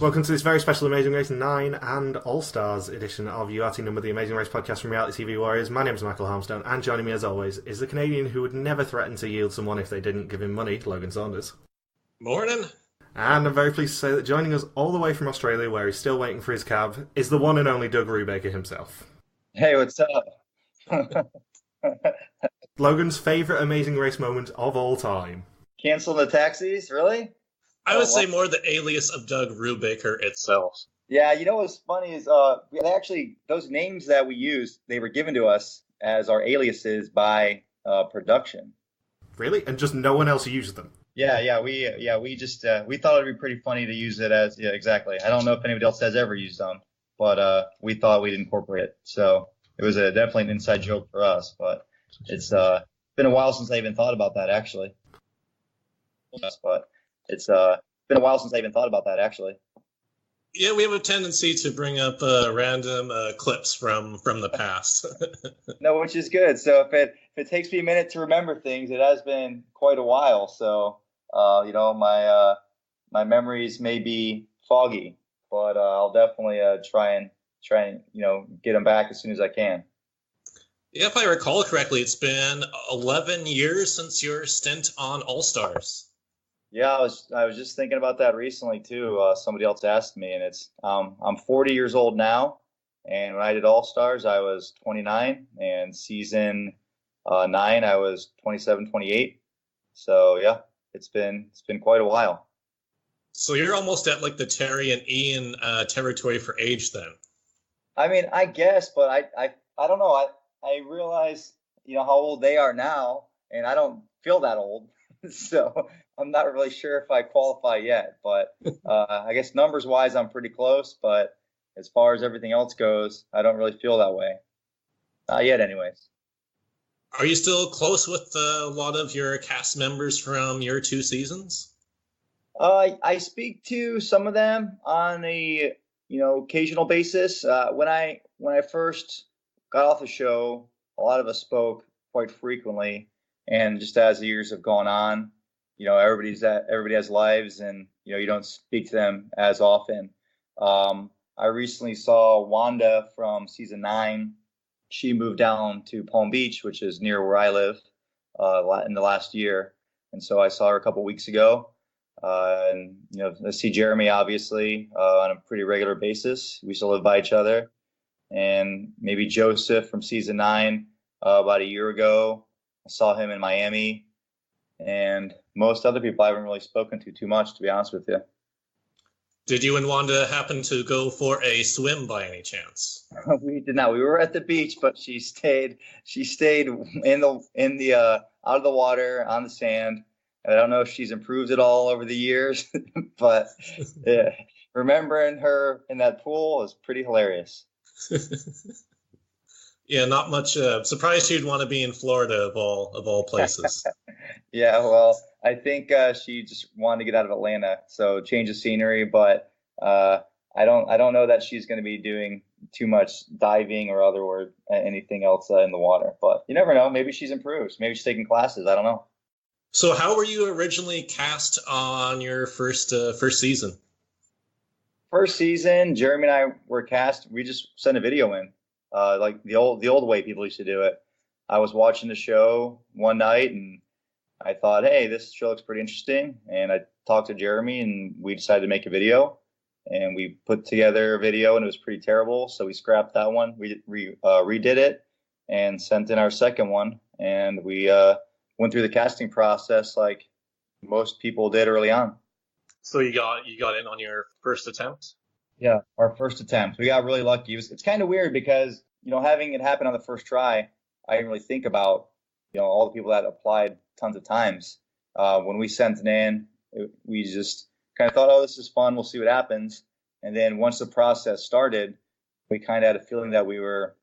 Welcome to this very special Amazing Race 9 and All-Stars edition of URT Number, the Amazing Race podcast from Reality TV Warriors. My name is Michael Harmstone, and joining me as always is the Canadian who would never threaten to yield someone if they didn't give him money, Logan Saunders. Morning. And I'm very pleased to say that joining us all the way from Australia, where he's still waiting for his cab, is the one and only Doug Roobaker himself. Hey, what's up? Logan's favourite Amazing Race moment of all time. Cancel the taxis? Really? I would say more the alias of Doug Roobaker itself. Yeah, you know what's funny is actually those names that we used, they were given to us as our aliases by production. Really? And just no one else used them? We just we thought it'd be pretty funny to use it as exactly. I don't know if anybody else has ever used them, but we thought we'd incorporate it. So it was definitely an inside joke for us, but it's been a while since I even thought about that actually. But it's been a while since I even thought about that, actually. Yeah, we have a tendency to bring up random clips from the past. No, which is good. So if it takes me a minute to remember things, it has been quite a while. So my memories may be foggy, but I'll definitely try and get them back as soon as I can. Yeah, if I recall correctly, it's been 11 years since your stint on All Stars. Yeah, I was just thinking about that recently too. Somebody else asked me, and it's I'm 40 years old now, and when I did All Stars, I was 29, and season 9, I was 27, 28. So yeah, it's been quite a while. So you're almost at like the Terry and Ian territory for age then. I mean, I guess, but I don't know. I realize how old they are now, and I don't feel that old. So I'm not really sure if I qualify yet, but I guess numbers-wise, I'm pretty close. But as far as everything else goes, I don't really feel that way. Not yet, anyways. Are you still close with a lot of your cast members from your 2 seasons? I speak to some of them on a occasional basis. When I first got off the show, a lot of us spoke quite frequently. And just as the years have gone on, everybody has lives, and you don't speak to them as often. I recently saw Wanda from season 9. She moved down to Palm Beach, which is near where I live, in the last year, and so I saw her a couple weeks ago. And I see Jeremy obviously on a pretty regular basis. We still live by each other, and maybe Joseph from season 9 about a year ago. I saw him in Miami, and most other people I haven't really spoken to too much, to be honest with you. Did you and Wanda happen to go for a swim by any chance? We did not. We were at the beach, but she stayed in the out of the water on the sand. And I don't know if she's improved at all over the years, but yeah, remembering her in that pool is pretty hilarious. Yeah, not much. Surprised you'd want to be in Florida of all places. Yeah, well, I think she just wanted to get out of Atlanta, so change of scenery. But I don't know that she's going to be doing too much diving or anything else in the water. But you never know. Maybe she's improved. Maybe she's taking classes. I don't know. So, how were you originally cast on your first season? First season, Jeremy and I were cast. We just sent a video in. Like the old way people used to do it. I was watching the show one night and I thought, hey, this show looks pretty interesting. And I talked to Jeremy and we decided to make a video. And we put together a video and it was pretty terrible. So we scrapped that one. We redid it and sent in our second one. And we went through the casting process like most people did early on. So you got in on your first attempt? Yeah, our first attempt. We got really lucky. It's kind of weird because, having it happen on the first try, I didn't really think about, all the people that applied tons of times. When we sent it in, we just kind of thought, oh, this is fun. We'll see what happens. And then once the process started, we kind of had a feeling that we were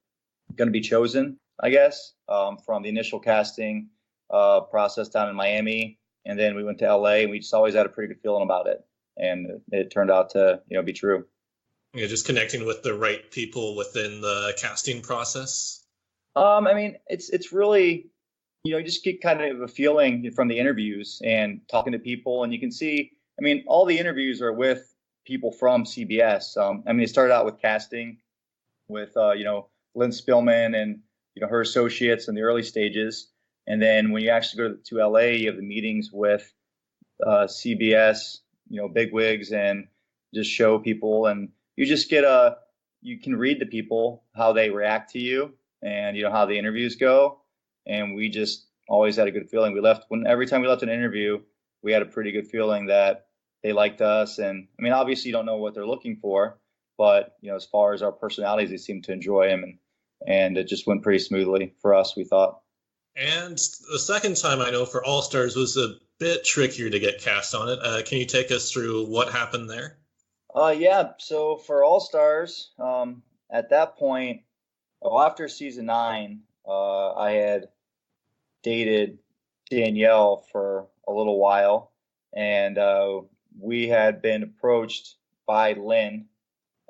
going to be chosen, I guess, from the initial casting process down in Miami. And then we went to LA and we just always had a pretty good feeling about it. And it turned out to, be true. Yeah, just connecting with the right people within the casting process. I mean, it's really, you just get kind of a feeling from the interviews and talking to people, and you can see. I mean, all the interviews are with people from CBS. I mean, it started out with casting with, Lynn Spillman and, her associates in the early stages. And then when you actually go to LA, you have the meetings with CBS, bigwigs, and just show people. And you just get you can read the people, how they react to you, and, how the interviews go. And we just always had a good feeling. Every time we left an interview, we had a pretty good feeling that they liked us. And I mean, obviously you don't know what they're looking for, but, as far as our personalities, they seemed to enjoy them, and it just went pretty smoothly for us, we thought. And the second time, I know, for All Stars was a bit trickier to get cast on it. Can you take us through what happened there? Yeah. So for All Stars, at that point, after season 9, I had dated Danielle for a little while, and we had been approached by Lynn,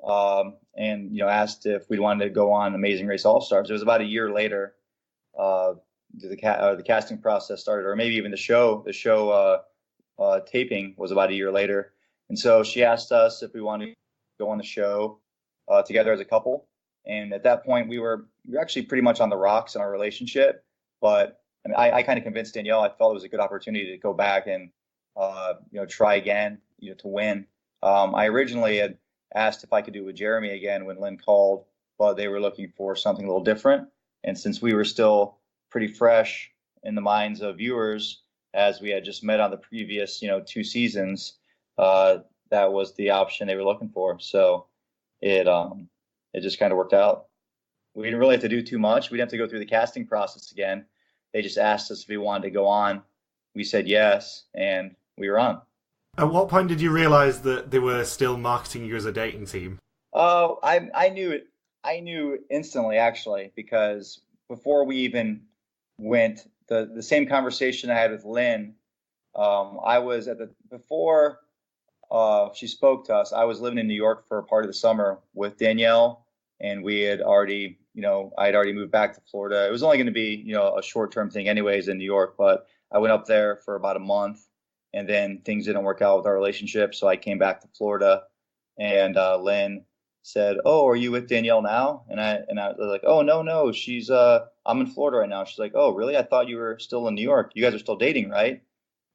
and asked if we wanted to go on Amazing Race All Stars. It was about a year later. The casting process started, or maybe even the show taping was about a year later. And so she asked us if we wanted to go on the show together as a couple. And at that point, we were actually pretty much on the rocks in our relationship. But I mean, I kind of convinced Danielle. I felt it was a good opportunity to go back and try again, to win. I originally had asked if I could do it with Jeremy again when Lynn called, but they were looking for something a little different. And since we were still pretty fresh in the minds of viewers, as we had just met on the previous, 2 seasons, that was the option they were looking for. So it just kind of worked out. We didn't really have to do too much. We didn't have to go through the casting process again. They just asked us if we wanted to go on. We said yes, and we were on. At what point did you realize that they were still marketing you as a dating team? Oh, I knew it. I knew instantly, actually, because before we even went, the same conversation I had with Lynn, I was before she spoke to us, I was living in New York for a part of the summer with Danielle, and we had already, I had already moved back to Florida. It was only going to be, a short-term thing anyways in New York, but I went up there for about a month, and then things didn't work out with our relationship, so I came back to Florida, and Lynn said, "Oh, are you with Danielle now?" And I was like, "Oh, no, she's I'm in Florida right now." She's like, "Oh, really? I thought you were still in New York. You guys are still dating, right?"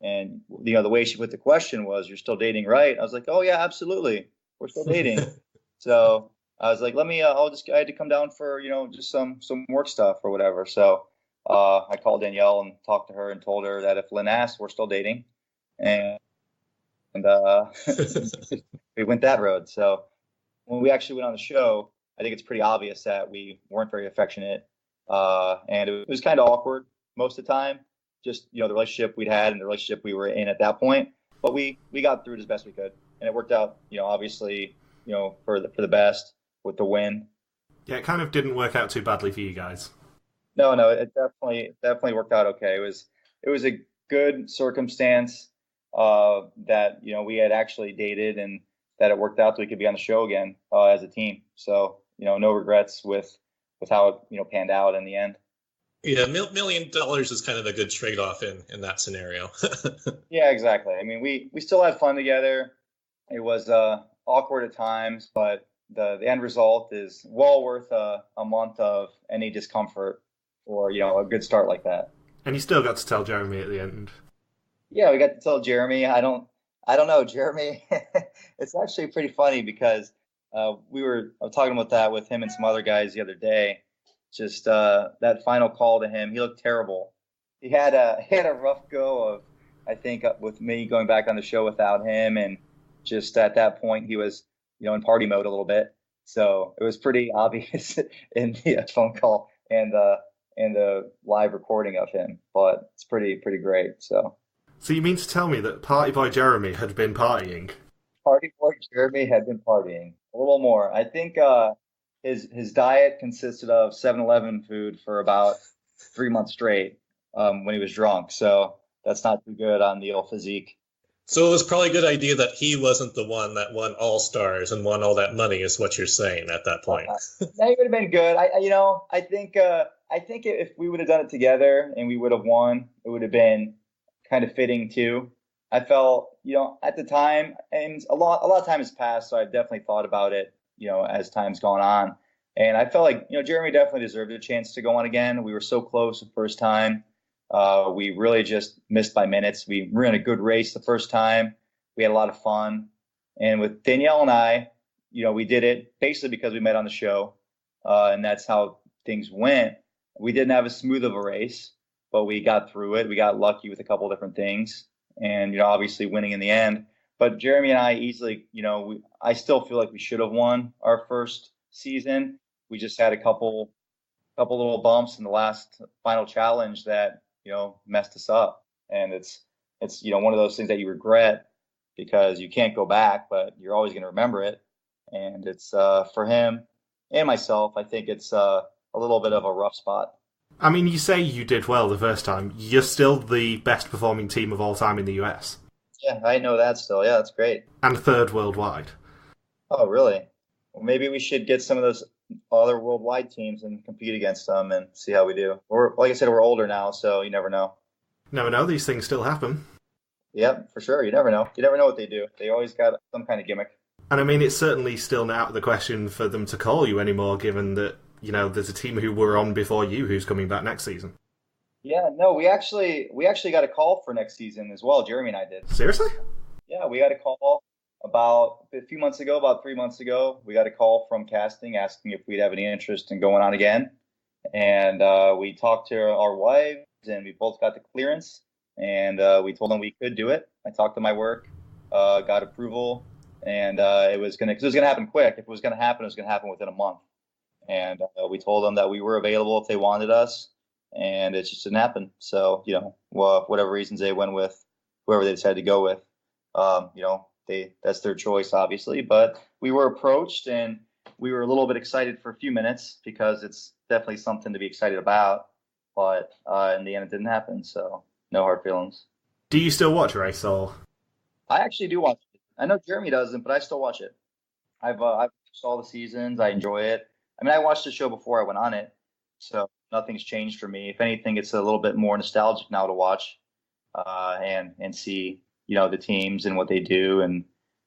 And the way she put the question was, "You're still dating, right?" I was like, "Oh yeah, absolutely. We're still dating." So I was like, "Let me I had to come down for, just some work stuff or whatever." So I called Danielle and talked to her and told her that if Lynn asked, we're still dating. And we went that road. So when we actually went on the show, I think it's pretty obvious that we weren't very affectionate. And it was kind of awkward most of the time, just, the relationship we'd had and the relationship we were in at that point. But we got through it as best we could. And it worked out, obviously, for the best with the win. Yeah, it kind of didn't work out too badly for you guys. No, it definitely worked out okay. It was a good circumstance that, we had actually dated, and that it worked out so we could be on the show again as a team. So, no regrets with how it, panned out in the end. Yeah, $1 million is kind of a good trade-off in that scenario. Yeah, exactly. I mean, we still had fun together. It was awkward at times, but the end result is well worth a month of any discomfort for, a good start like that. And you still got to tell Jeremy at the end. Yeah, we got to tell Jeremy. I don't know, Jeremy. It's actually pretty funny because I was talking about that with him and some other guys the other day. Just that final call to him, he looked terrible. He had a rough go of, I think, with me going back on the show without him, and just at that point he was, in party mode a little bit. So it was pretty obvious in the phone call and the live recording of him. But it's pretty great. So you mean to tell me that Party Boy Jeremy had been partying? Party Boy Jeremy had been partying a little more. I think his diet consisted of 7-Eleven food for about 3 months straight when he was drunk. So that's not too good on the old physique. So it was probably a good idea that he wasn't the one that won All Stars and won all that money, is what you're saying at that point. That would have been good. I think if we would have done it together and we would have won, it would have been kind of fitting too. I felt, at the time, and a lot of time has passed, so I've definitely thought about it, as time's gone on. And I felt like, Jeremy definitely deserved a chance to go on again. We were so close the first time. We really just missed by minutes. We were in a good race the first time. We had a lot of fun. And with Danielle and I, we did it basically because we met on the show. And that's how things went. We didn't have as smooth of a race, but we got through it. We got lucky with a couple different things and, obviously winning in the end. But Jeremy and I easily, I still feel like we should have won our first season. We just had a couple little bumps in the last final challenge that, messed us up. And it's one of those things that you regret because you can't go back, but you're always going to remember it. And it's for him and myself, I think it's a little bit of a rough spot. I mean, you say you did well the first time. You're still the best performing team of all time in the US. Yeah, I know that still. Yeah, that's great. And third worldwide. Oh, really? Well, maybe we should get some of those other worldwide teams and compete against them and see how we do. Like I said, we're older now, so you never know. Never know. These things still happen. Yep, for sure. You never know. You never know what they do. They always got some kind of gimmick. And I mean, it's certainly still not out of the question for them to call you anymore, given that, there's a team who were on before you who's coming back next season. Yeah, no, we actually got a call for next season as well. Jeremy and I did. Seriously? Yeah, we got a call about 3 months ago. We got a call from casting asking if we'd have any interest in going on again. And we talked to our wives, and we both got the clearance. And we told them we could do it. I talked to my work, got approval, and it was gonna happen quick. If it was gonna happen, it was gonna happen within a month. And we told them that we were available if they wanted us, and it just didn't happen. So whatever reasons they went with, whoever they decided to go with, that's their choice, obviously. But we were approached, and we were a little bit excited for a few minutes because it's definitely something to be excited about. But in the end, it didn't happen. So no hard feelings. Do you still watch race, or? I actually do watch it. I know Jeremy doesn't, but I still watch it. I've watched all the seasons. I enjoy it. I mean, I watched the show before I went on it, so nothing's changed for me. If anything, it's a little bit more nostalgic now to watch and see, the teams and what they do, and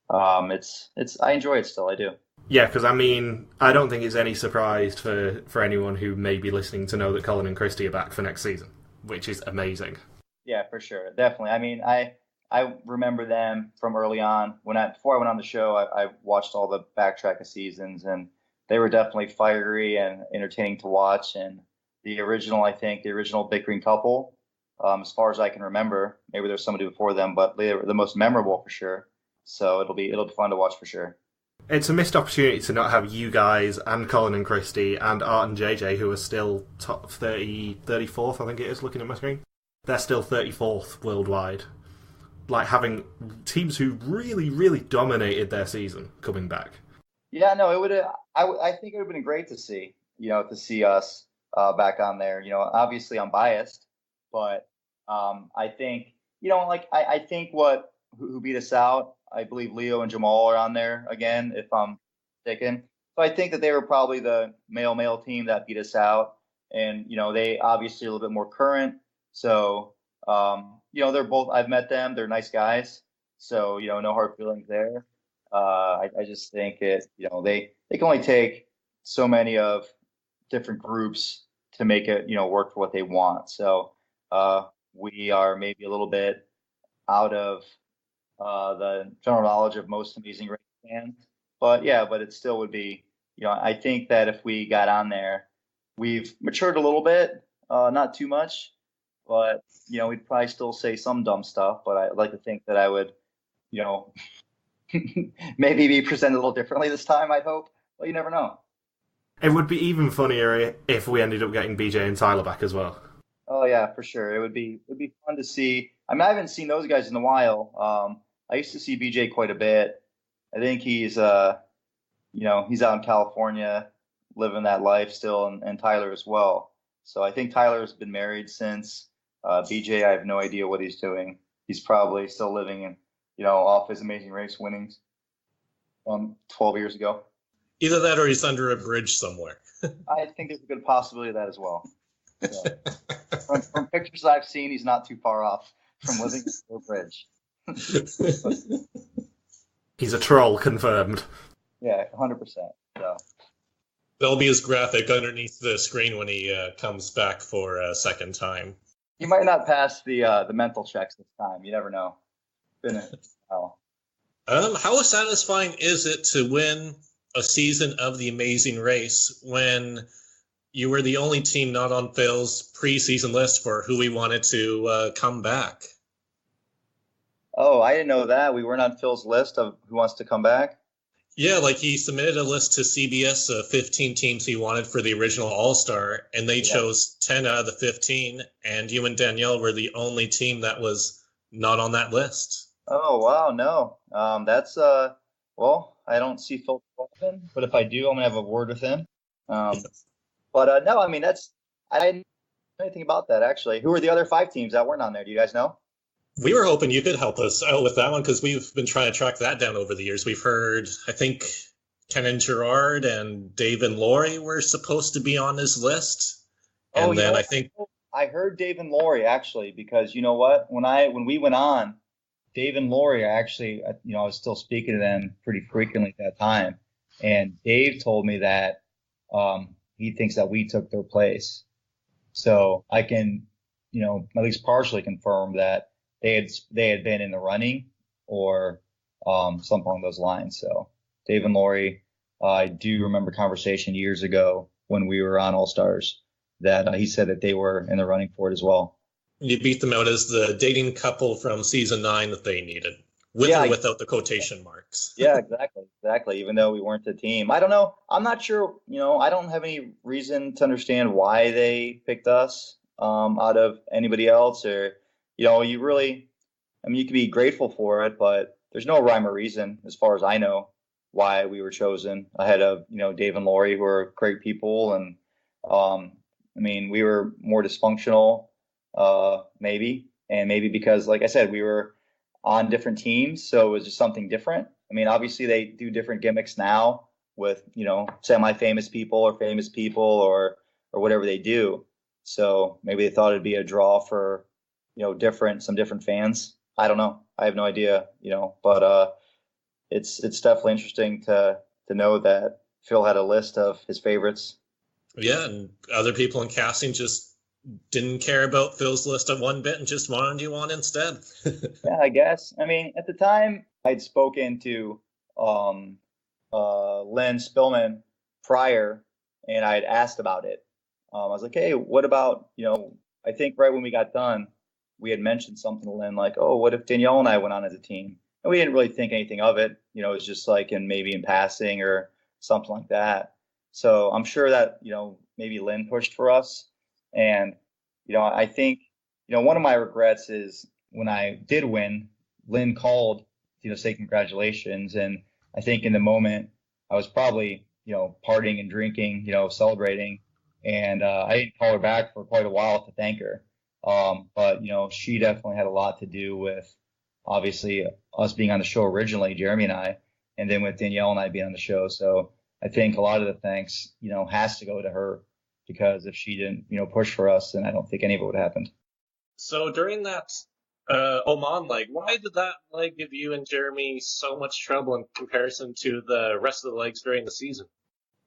I enjoy it still. I do. Yeah, because I mean, I don't think it's any surprise for anyone who may be listening to know that Colin and Christy are back for next season, which is amazing. Yeah, for sure, definitely. I mean, I remember them from early on. Before I went on the show, I watched all the backtrack of seasons, and they were definitely fiery and entertaining to watch. And the original bickering couple, as far as I can remember, maybe there's somebody before them, but they were the most memorable for sure. So it'll be fun to watch for sure. It's a missed opportunity to not have you guys and Colin and Christy and Art and JJ, who are still top 34th, I think it is, looking at my screen. They're still 34th worldwide. Like, having teams who really, really dominated their season coming back. Yeah, no, it would. I think it would have been great to see, to see us back on there. Obviously I'm biased, but I think, I think who beat us out. I believe Leo and Jamal are on there again, if I'm mistaken. So I think that they were probably the male team that beat us out, and they obviously are a little bit more current. So they're both. I've met them. They're nice guys. So no hard feelings there. I just think they can only take so many of different groups to make it work for what they want. So we are maybe a little bit out of the general knowledge of most Amazing Race fans, but it still would be. I think that if we got on there, we've matured a little bit, not too much, but we'd probably still say some dumb stuff. But I'd like to think that I would, maybe be presented a little differently this time, I hope. But you never know. It would be even funnier if we ended up getting BJ and Tyler back as well. Oh yeah, for sure. It'd be fun to see. I mean, I haven't seen those guys in a while. I used to see BJ quite a bit. I think he's he's out in California living that life still, and Tyler as well. So I think Tyler's been married since. BJ, I have no idea what he's doing. He's probably still living in off his Amazing Race winnings 12 years ago. Either that or he's under a bridge somewhere. I think there's a good possibility of that as well. So, from pictures I've seen, he's not too far off from living under a bridge. He's a troll, confirmed. Yeah, 100%. So. There'll be his graphic underneath the screen when he comes back for a second time. He might not pass the mental checks this time. You never know. Been a while. How satisfying is it to win a season of The Amazing Race when you were the only team not on Phil's preseason list for who we wanted to come back? Oh, I didn't know that. We weren't on Phil's list of who wants to come back. Yeah, like he submitted a list to CBS of 15 teams he wanted for the original All-Star, and they chose 10 out of the 15, and you and Danielle were the only team that was not on that list. Oh, wow, no. That's, well, I don't see Phil often, but if I do, I'm going to have a word with him. But no, I mean, I didn't know anything about that, actually. Who were the other 5 teams that weren't on there? Do you guys know? We were hoping you could help us out with that one because we've been trying to track that down over the years. We've heard, I think, Ken and Gerard and Dave and Lori were supposed to be on his list. And then I think I heard Dave and Lori actually, because you know what? When we went on, Dave and Lori actually, I was still speaking to them pretty frequently at that time, and Dave told me that he thinks that we took their place. So I can, at least partially confirm that they had been in the running or something along those lines. So Dave and Lori, I do remember a conversation years ago when we were on All Stars that he said that they were in the running for it as well. You beat them out as the dating couple from season 9 that they needed, with or without the quotation marks. Yeah, exactly. Even though we weren't the team, I don't know. I'm not sure. I don't have any reason to understand why they picked us out of anybody else, or you really, you can be grateful for it, but there's no rhyme or reason, as far as I know, why we were chosen ahead of Dave and Lori, who are great people, and we were more dysfunctional. Maybe because, like I said, we were on different teams, so it was just something different. Obviously they do different gimmicks now with, semi-famous people or famous people or whatever they do. So maybe they thought it'd be a draw for, some different fans. I don't know. I have no idea, but it's definitely interesting to know that Phil had a list of his favorites. Yeah, and other people in casting just didn't care about Phil's list of one bit and just wanted you on instead. Yeah, I guess. At the time, I'd spoken to Lynn Spillman prior, and I'd asked about it. I was like, hey, what about, I think right when we got done, we had mentioned something to Lynn like, oh, what if Danielle and I went on as a team? And we didn't really think anything of it. It was just like maybe in passing or something like that. So I'm sure that, maybe Lynn pushed for us. And, I think, one of my regrets is when I did win, Lynn called, to say congratulations. And I think in the moment I was probably, partying and drinking, celebrating. And I didn't call her back for quite a while to thank her. But, she definitely had a lot to do with, obviously, us being on the show originally, Jeremy and I, and then with Danielle and I being on the show. So I think a lot of the thanks, has to go to her, because if she didn't, push for us, then I don't think any of it would have happened. So during that Oman leg, why did that leg give you and Jeremy so much trouble in comparison to the rest of the legs during the season?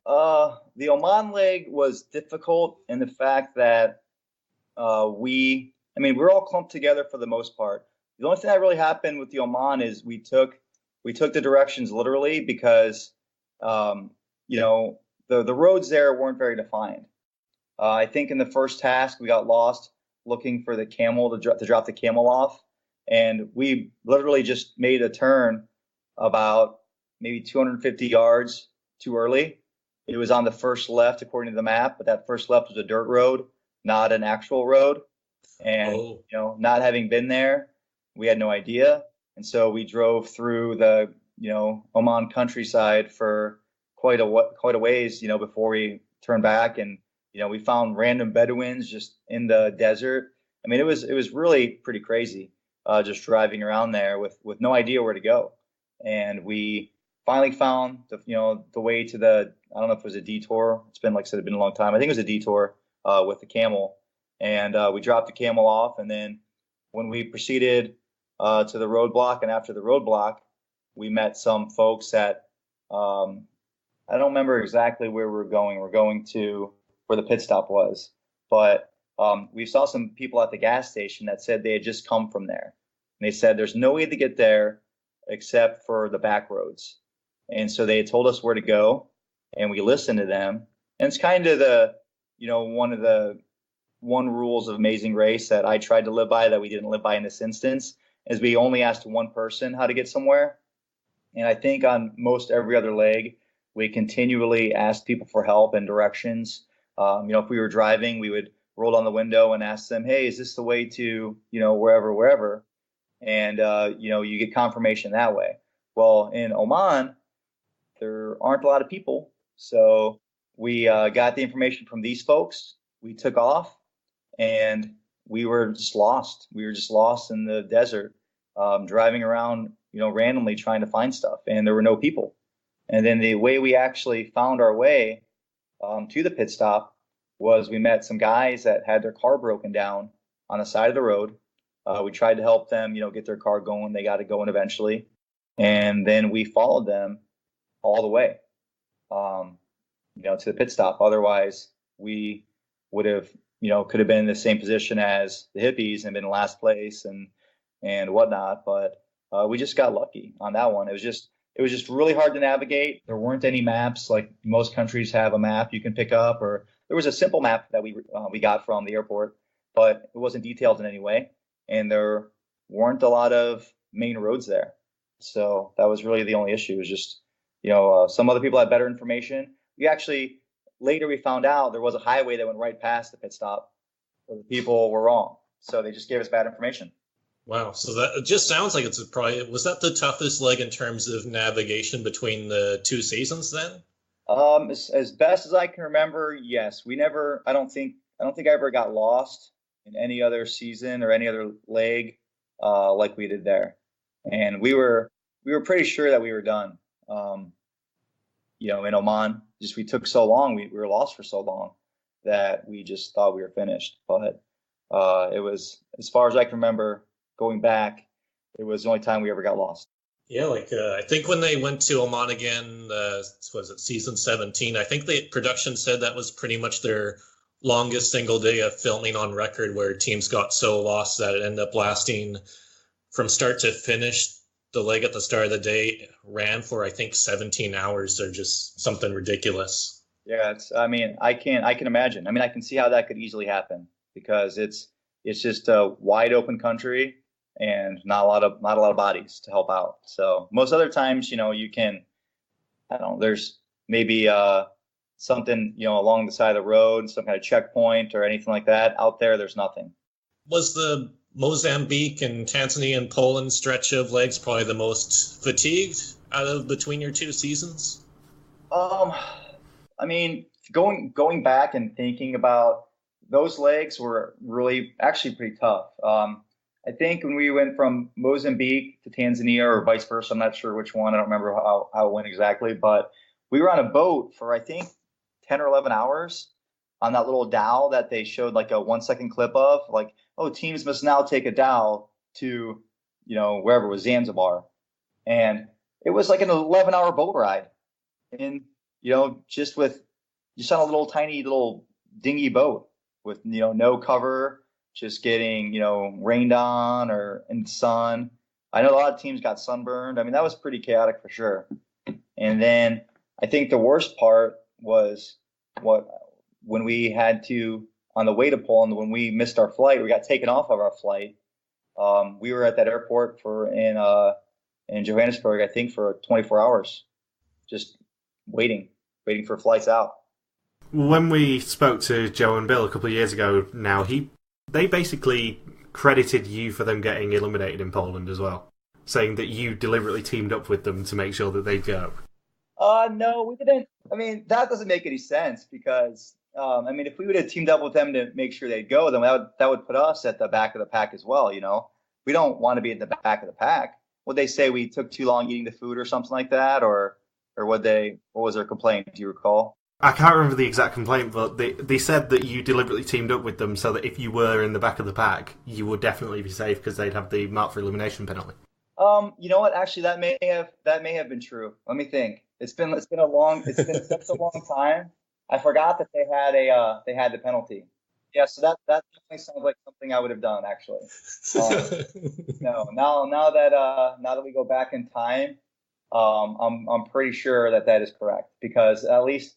The Oman leg was difficult in the fact that we're all clumped together for the most part. The only thing that really happened with the Oman is we took the directions literally because, the roads there weren't very defined. I think in the first task we got lost looking for the camel to drop the camel off, and we literally just made a turn about maybe 250 yards too early. It was on the first left according to the map, but that first left was a dirt road, not an actual road. And not having been there, we had no idea, and so we drove through the Oman countryside for quite a ways before we turned back, and we found random Bedouins just in the desert. It was really pretty crazy, just driving around there with no idea where to go. And we finally found the way to I don't know if it was a detour. It's been, like I said, it's been a long time. I think it was a detour with the camel. And we dropped the camel off. And then when we proceeded to the roadblock, and after the roadblock, we met some folks at I don't remember exactly where we're going. We're going to where the pit stop was, but we saw some people at the gas station that said they had just come from there. And they said there's no way to get there except for the back roads. And so they had told us where to go, and we listened to them. And it's kind of one rules of Amazing Race that I tried to live by that we didn't live by in this instance is we only asked one person how to get somewhere. And I think on most every other leg, we continually asked people for help and directions. If we were driving, we would roll down the window and ask them, hey, is this the way to, wherever? And, you get confirmation that way. Well, in Oman, there aren't a lot of people. So we got the information from these folks. We took off, and we were just lost. We were just lost in the desert, driving around, randomly trying to find stuff. And there were no people. And then the way we actually found our way to the pit stop was we met some guys that had their car broken down on the side of the road. We tried to help them, get their car going. They got it going eventually. And then we followed them all the way, to the pit stop. Otherwise, we would have, could have been in the same position as the hippies and been in last place and whatnot. But we just got lucky on that one. It was just really hard to navigate. There weren't any maps like most countries have a map you can pick up, or there was a simple map that we got from the airport, but it wasn't detailed in any way. And there weren't a lot of main roads there. So that was really the only issue. It was just, some other people had better information. Later we found out there was a highway that went right past the pit stop. So the people were wrong. So they just gave us bad information. Wow. So that it just sounds like was that the toughest leg in terms of navigation between the two seasons then? As best as I can remember, yes. I don't think I ever got lost in any other season or any other leg like we did there. And we were pretty sure that we were done. In Oman, we took so long, we were lost for so long that we just thought we were finished. But it was, as far as I can remember, going back, it was the only time we ever got lost. Yeah, I think when they went to Oman again, was it season 17? I think the production said that was pretty much their longest single day of filming on record, where teams got so lost that it ended up lasting from start to finish. The leg at the start of the day ran for, I think, 17 hours or just something ridiculous. Yeah, I can imagine. I can see how that could easily happen because it's just a wide open country and not a lot of bodies to help out. So most other times, you can, there's maybe something, along the side of the road, some kind of checkpoint or anything like that. Out there's nothing. Was the Mozambique and Tanzania and Poland stretch of legs probably the most fatigued out of between your two seasons? Going back and thinking about those legs were really actually pretty tough. I think when we went from Mozambique to Tanzania or vice versa, I'm not sure which one. I don't remember how it went exactly, but we were on a boat for, I think, 10 or 11 hours on that little dhow that they showed like a 1 second clip of, like, oh, teams must now take a dhow to, wherever it was, Zanzibar. And it was like an 11-hour boat ride. And, just on a little tiny little dinghy boat with, no cover, just getting, rained on or in the sun. I know a lot of teams got sunburned. That was pretty chaotic for sure. And then I think the worst part was when we had to, on the way to Poland, when we missed our flight, we got taken off of our flight. We were at that airport in Johannesburg, I think, for 24 hours, just waiting for flights out. When we spoke to Joe and Bill a couple of years ago now, they basically credited you for them getting eliminated in Poland as well, saying that you deliberately teamed up with them to make sure that they'd go. No, we didn't. That doesn't make any sense because, if we would have teamed up with them to make sure they'd go, then that would put us at the back of the pack as well, We don't want to be at the back of the pack. Would they say we took too long eating the food or something like that? Or what was their complaint? Do you recall? I can't remember the exact complaint, but they said that you deliberately teamed up with them so that if you were in the back of the pack, you would definitely be safe because they'd have the mark for elimination penalty. You know what? Actually, that may have been true. Let me think. It's been such a long time. I forgot that they had the penalty. Yeah, so that definitely sounds like something I would have done actually. No, now that we go back in time, I'm pretty sure that is correct because at least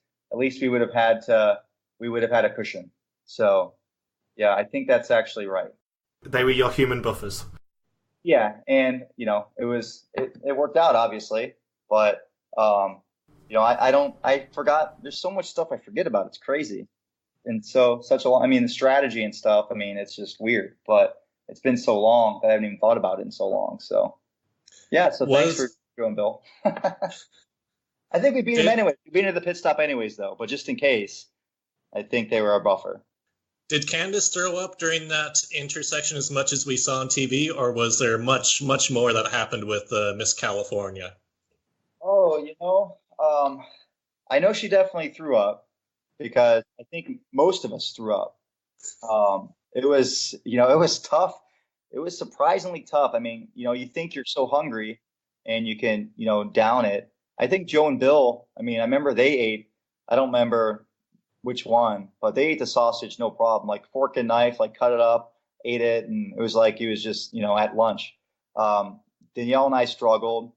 we would have had a cushion. So yeah, I think that's actually right. They were your human buffers. Yeah, and it worked out obviously, but I forgot. There's so much stuff I forget about. It's crazy, and the strategy and stuff. I mean, it's just weird, but it's been so long that I haven't even thought about it in so long. So yeah, thanks for doing, Bill. I think we beat him anyway. We beat him at the pit stop anyways, though. But just in case, I think they were our buffer. Did Candice throw up during that intersection as much as we saw on TV, or was there much, much more that happened with Miss California? Oh, I know she definitely threw up because I think most of us threw up. It was tough. It was surprisingly tough. I mean, you think you're so hungry and you can, down it. I think Joe and Bill, I remember they ate, I don't remember which one, but they ate the sausage no problem, like fork and knife, like cut it up, ate it, and it was like it was just at lunch. Danielle and I struggled.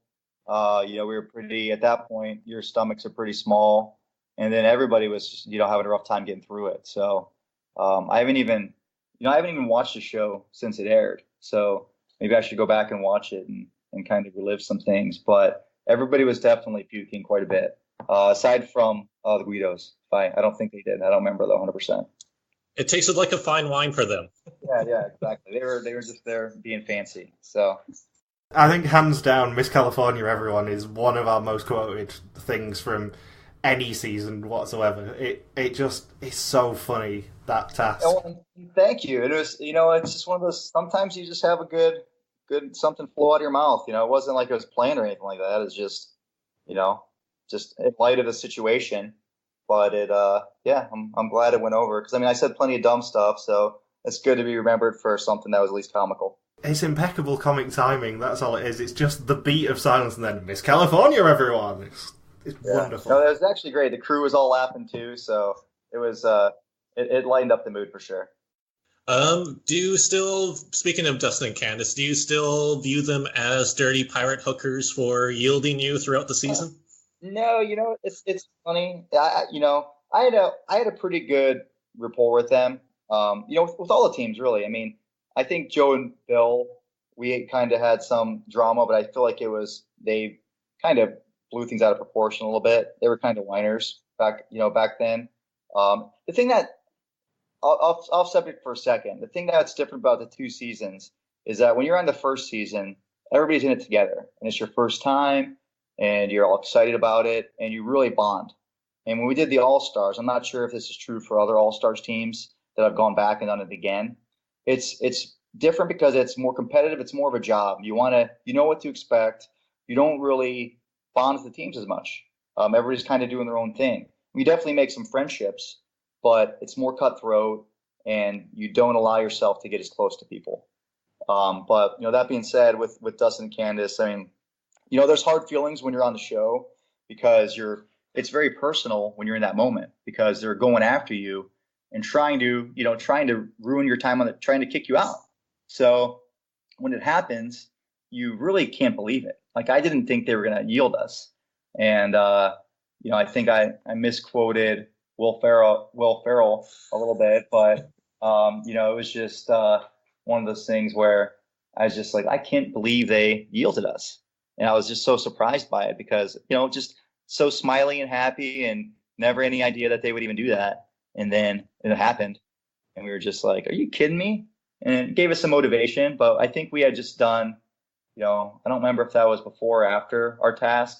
We were pretty, at that point your stomachs are pretty small, and then everybody was having a rough time getting through it. So I haven't even watched the show since it aired, so maybe I should go back and watch it and kind of relive some things. But everybody was definitely puking quite a bit, aside from the Guidos. I don't think they did. I don't remember though, 100%. It tasted like a fine wine for them. Yeah, exactly. They were just there being fancy. So I think hands down, Miss California, everyone, is one of our most quoted things from any season whatsoever. It just is so funny, that task. Oh, thank you. It was, it's just one of those. Sometimes you just have a good something flow out of your mouth. It wasn't like it was planned or anything like that. It's just, just in light of the situation. But I'm glad it went over because I said plenty of dumb stuff, so it's good to be remembered for something that was at least comical. It's impeccable comic timing. That's all it is. It's just the beat of silence and then Miss California, everyone. It's wonderful. No, it was actually great. The crew was all laughing too, so it was it lightened up the mood for sure. Do you still, speaking of Dustin and Candice, do you still view them as dirty pirate hookers for yielding you throughout the season? No, it's funny. I had a pretty good rapport with them. With all the teams, really. I think Joe and Bill, we kind of had some drama, but I feel like they kind of blew things out of proportion a little bit. They were kind of whiners back then. The thing that off subject for a second, the thing that's different about the two seasons is that when you're on the first season, everybody's in it together, and it's your first time. And you're all excited about it, and you really bond. And when we did the All-Stars, I'm not sure if this is true for other All-Stars teams that have gone back and done it again. It's different because it's more competitive. It's more of a job. You know what to expect. You don't really bond with the teams as much. Everybody's kind of doing their own thing. We definitely make some friendships, but it's more cutthroat, and you don't allow yourself to get as close to people. But that being said, with Dustin and Candice, there's hard feelings when you're on the show because it's very personal when you're in that moment because they're going after you and trying to ruin your time trying to kick you out. So when it happens, you really can't believe it. Like, I didn't think they were going to yield us. And, I think I misquoted Will Ferrell a little bit, but, it was just one of those things where I was just like, I can't believe they yielded us. And I was just so surprised by it because, just so smiley and happy and never any idea that they would even do that. And then it happened. And we were just like, are you kidding me? And it gave us some motivation. But I think we had just done, I don't remember if that was before or after our task.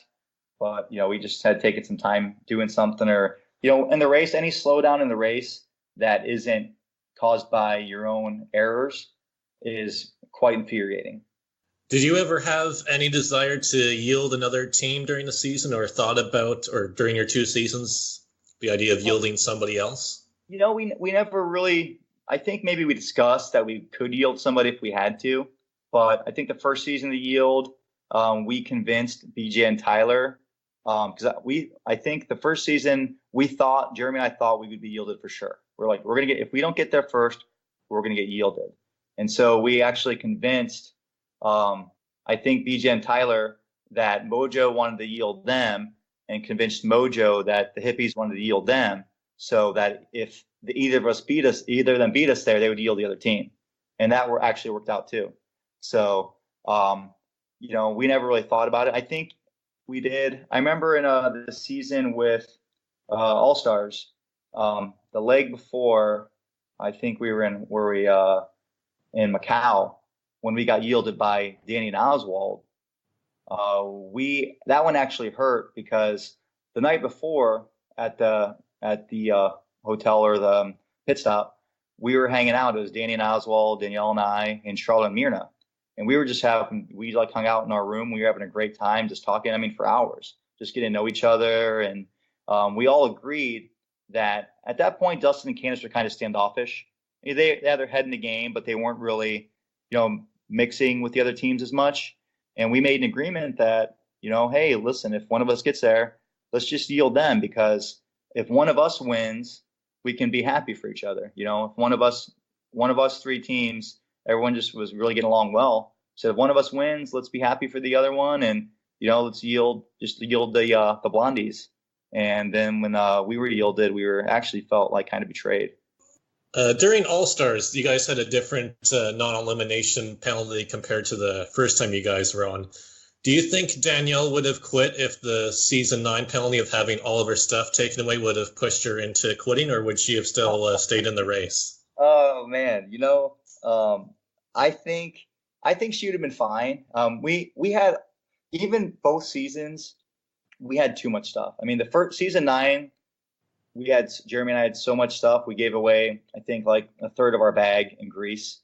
But, we just had taken some time doing something or, in the race, any slowdown in the race that isn't caused by your own errors is quite infuriating. Did you ever have any desire to yield another team during the season or thought about, or during your two seasons, The idea of yielding somebody else? We never really, I think maybe we discussed that we could yield somebody if we had to, but I think the first season of the yield, we convinced BJ and Tyler, because I think the first season Jeremy and I thought we would be yielded for sure. We're like, if we don't get there first, we're going to get yielded. And so we actually convinced, I think BJ and Tyler that Mojo wanted to yield them, and convinced Mojo that the hippies wanted to yield them, so that if either of them beat us there, they would yield the other team. And that actually worked out too. So, we never really thought about it. I think we did. I remember in the season with All Stars, the leg before, I think we were in Macau when we got yielded by Danny and Oswald. That one actually hurt because the night before at the hotel or the pit stop, we were hanging out. It was Danny and Oswald, Danielle and I, and Charlotte and Myrna. And we were just hung out in our room. We were having a great time just talking, for hours, just getting to know each other. And we all agreed that at that point, Dustin and Candice were kind of standoffish. They had their head in the game, but they weren't really, mixing with the other teams as much. And we made an agreement that, hey, listen, if one of us gets there, let's just yield them, because if one of us wins, we can be happy for each other. If one of us three teams, everyone just was really getting along well. So if one of us wins, let's be happy for the other one, and let's yield the blondies. And then when we were yielded, we actually felt like kind of betrayed. During All Stars, you guys had a different non-elimination penalty compared to the first time you guys were on. Do you think Danielle would have quit if the season 9 penalty of having all of her stuff taken away would have pushed her into quitting, or would she have still stayed in the race? Oh man, I think she would have been fine. We had, even both seasons, we had too much stuff. The first season 9. Jeremy and I had so much stuff. We gave away, I think, like a third of our bag in Greece.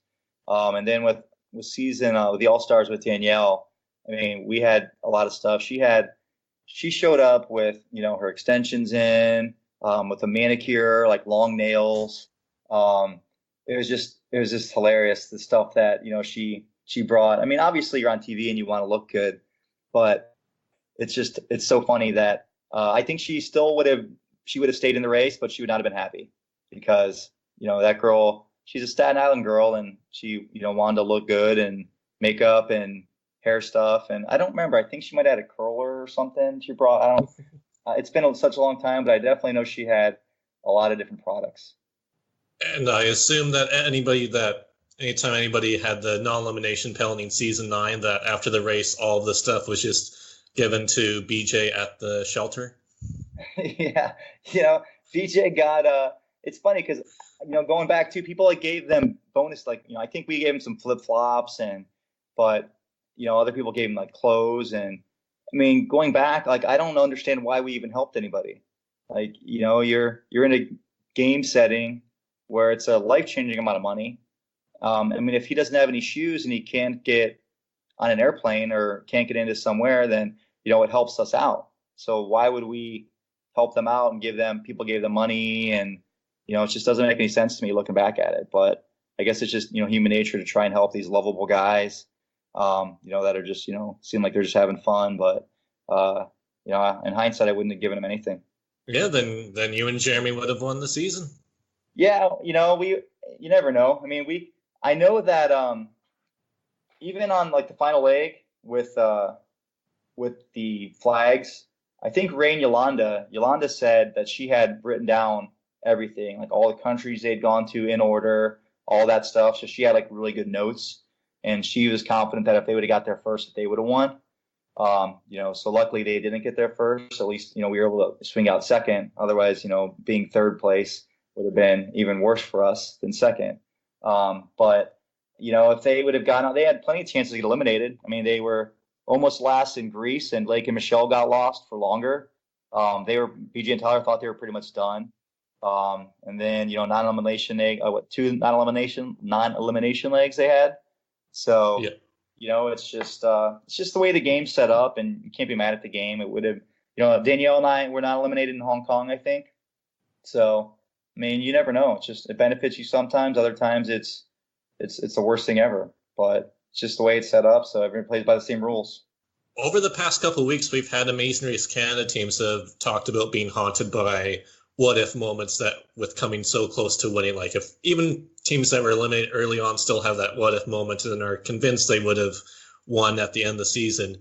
And then with season with the All Stars with Danielle, we had a lot of stuff. She showed up with, her extensions in, with a manicure, like long nails. It was just hilarious, the stuff that, she brought. Obviously you're on TV and you want to look good, but it's so funny that I think she would have stayed in the race, but she would not have been happy because, that girl, she's a Staten Island girl, and she, wanted to look good and makeup and hair stuff. And I don't remember, I think she might have had a curler or something she brought. It's been such a long time, but I definitely know she had a lot of different products. And I assume that anytime anybody had the non-elimination penalty in season 9, that after the race, all of the stuff was just given to BJ at the shelter. Yeah, BJ got it's funny because going back to, people gave them bonus, I think we gave him some flip-flops, but other people gave him clothes, and going back, I don't understand why we even helped anybody. You're in a game setting where it's a life-changing amount of money. If he doesn't have any shoes and he can't get on an airplane or can't get into somewhere, then it helps us out. So why would we help them out and people gave them money? And it just doesn't make any sense to me looking back at it. But I guess it's just human nature to try and help these lovable guys that are just seem like they're just having fun. But in hindsight, I wouldn't have given them anything. Yeah, then you and Jeremy would have won the season. Yeah, you never know. I know that even on the final leg with the flags, I think Ray and Yolanda said that she had written down everything, all the countries they'd gone to in order, all that stuff. So she had really good notes, and she was confident that if they would have got there first, that they would have won. So luckily they didn't get there first. At least, we were able to swing out second. Otherwise, being third place would have been even worse for us than second. But if they would have gotten out, they had plenty of chances to get eliminated. They were almost last in Greece, and Blake and Michelle got lost for longer. BJ and Tyler thought they were pretty much done. And then, non-elimination leg, two non-elimination legs they had. So, yeah. It's just the way the game's set up, and you can't be mad at the game. It would have, Danielle and I were not eliminated in Hong Kong, I think. So, I mean, you never know. It benefits you sometimes. Other times it's the worst thing ever. But it's just the way it's set up. So everyone plays by the same rules. Over the past couple of weeks, we've had Amazing Race Canada teams that have talked about being haunted by what-if moments that with coming so close to winning. Like if even teams that were eliminated early on still have that what-if moment and are convinced they would have won at the end of the season.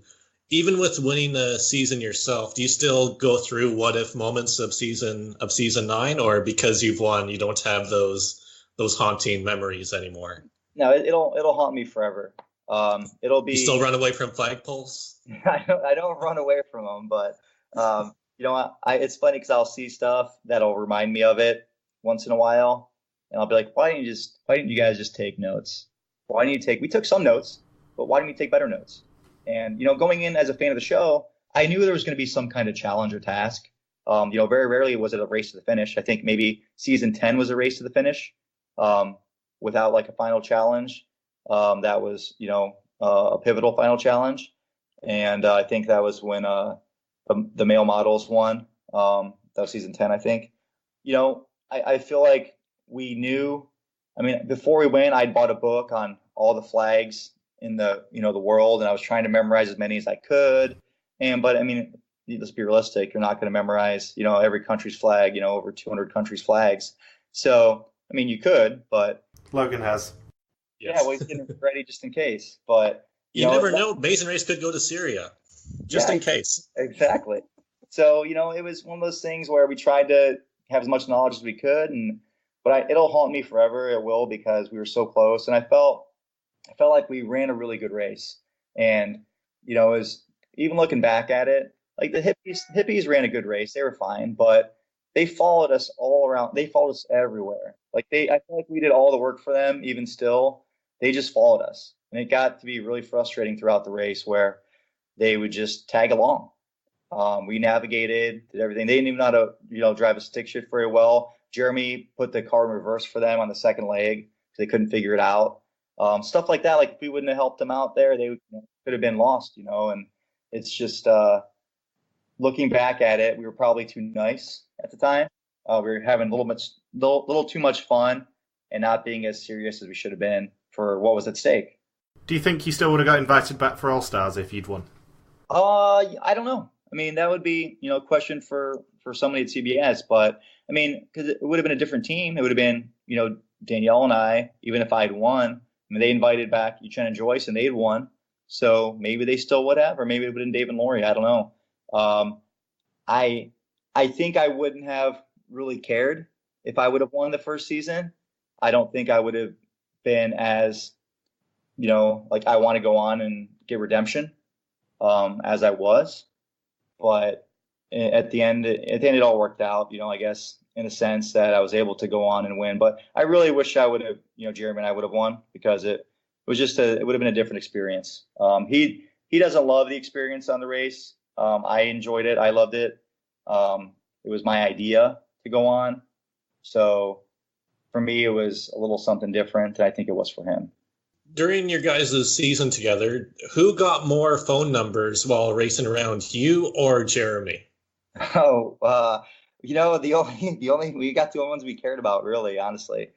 Even with winning the season yourself, do you still go through what-if moments of season 9, or because you've won, you don't have those haunting memories anymore? No, it'll haunt me forever. It'll be. You still run away from flagpoles? I don't run away from them, but you know, it's funny because I'll see stuff that'll remind me of it once in a while, and I'll be like, why didn't you guys just take notes? Why didn't you take? We took some notes, but why didn't we take better notes? And you know, going in as a fan of the show, I knew there was going to be some kind of challenge or task. You know, very rarely was it a race to the finish. I think maybe season 10 was a race to the finish, without like a final challenge. That was, you know, a pivotal final challenge. And I think that was when the male models won. That was season 10, I think. You know, I feel like we knew. I mean, before we went, I'd bought a book on all the flags in the world, and I was trying to memorize as many as I could. But I mean, let's be realistic. You're not going to memorize, you know, every country's flag. You know, over 200 countries' flags. So I mean, you could, but Logan has. Yes. Yeah, well, he's getting ready just in case. But you never know. Amazing Race could go to Syria, just in case. Exactly. So you know, it was one of those things where we tried to have as much knowledge as we could, but it'll haunt me forever. It will, because we were so close, and I felt like we ran a really good race. And you know, even looking back at it, like the hippies ran a good race. They were fine, but they followed us all around. They followed us everywhere. I feel like we did all the work for them. Even still, they just followed us, and it got to be really frustrating throughout the race where they would just tag along. We navigated, did everything. They didn't even know how to, you know, drive a stick shift very well. Jeremy put the car in reverse for them on the second leg because they couldn't figure it out. Stuff like that. Like if we wouldn't have helped them out there, they could have been lost, you know. And it's just looking back at it, we were probably too nice at the time. We were having a little too much fun and not being as serious as we should have been for what was at stake. Do you think you still would have got invited back for All Stars if you'd won? I don't know. I mean, that would be, you know, a question for somebody at CBS. But I mean, because it would have been a different team. It would have been, you know, Danielle and I. Even if I'd won, I mean, they invited back Uchenna and Joyce, and they'd won. So maybe they still would have, or maybe it would have been Dave and Lori. I don't know. I think I wouldn't have really cared if I would have won the first season. I don't think I would have been as, you know, like I want to go on and get redemption as I was. But at the end, it all worked out, you know, I guess, in a sense that I was able to go on and win. But I really wish I would have, you know, Jeremy and I would have won, because it would have been a different experience. He doesn't love the experience on the race. I enjoyed it. I loved it. It was my idea to go on. So for me, it was a little something different, and I think it was for him. During your guys' season together, who got more phone numbers while racing around, you or Jeremy? Oh, you know, the only we got the only ones we cared about, really, honestly.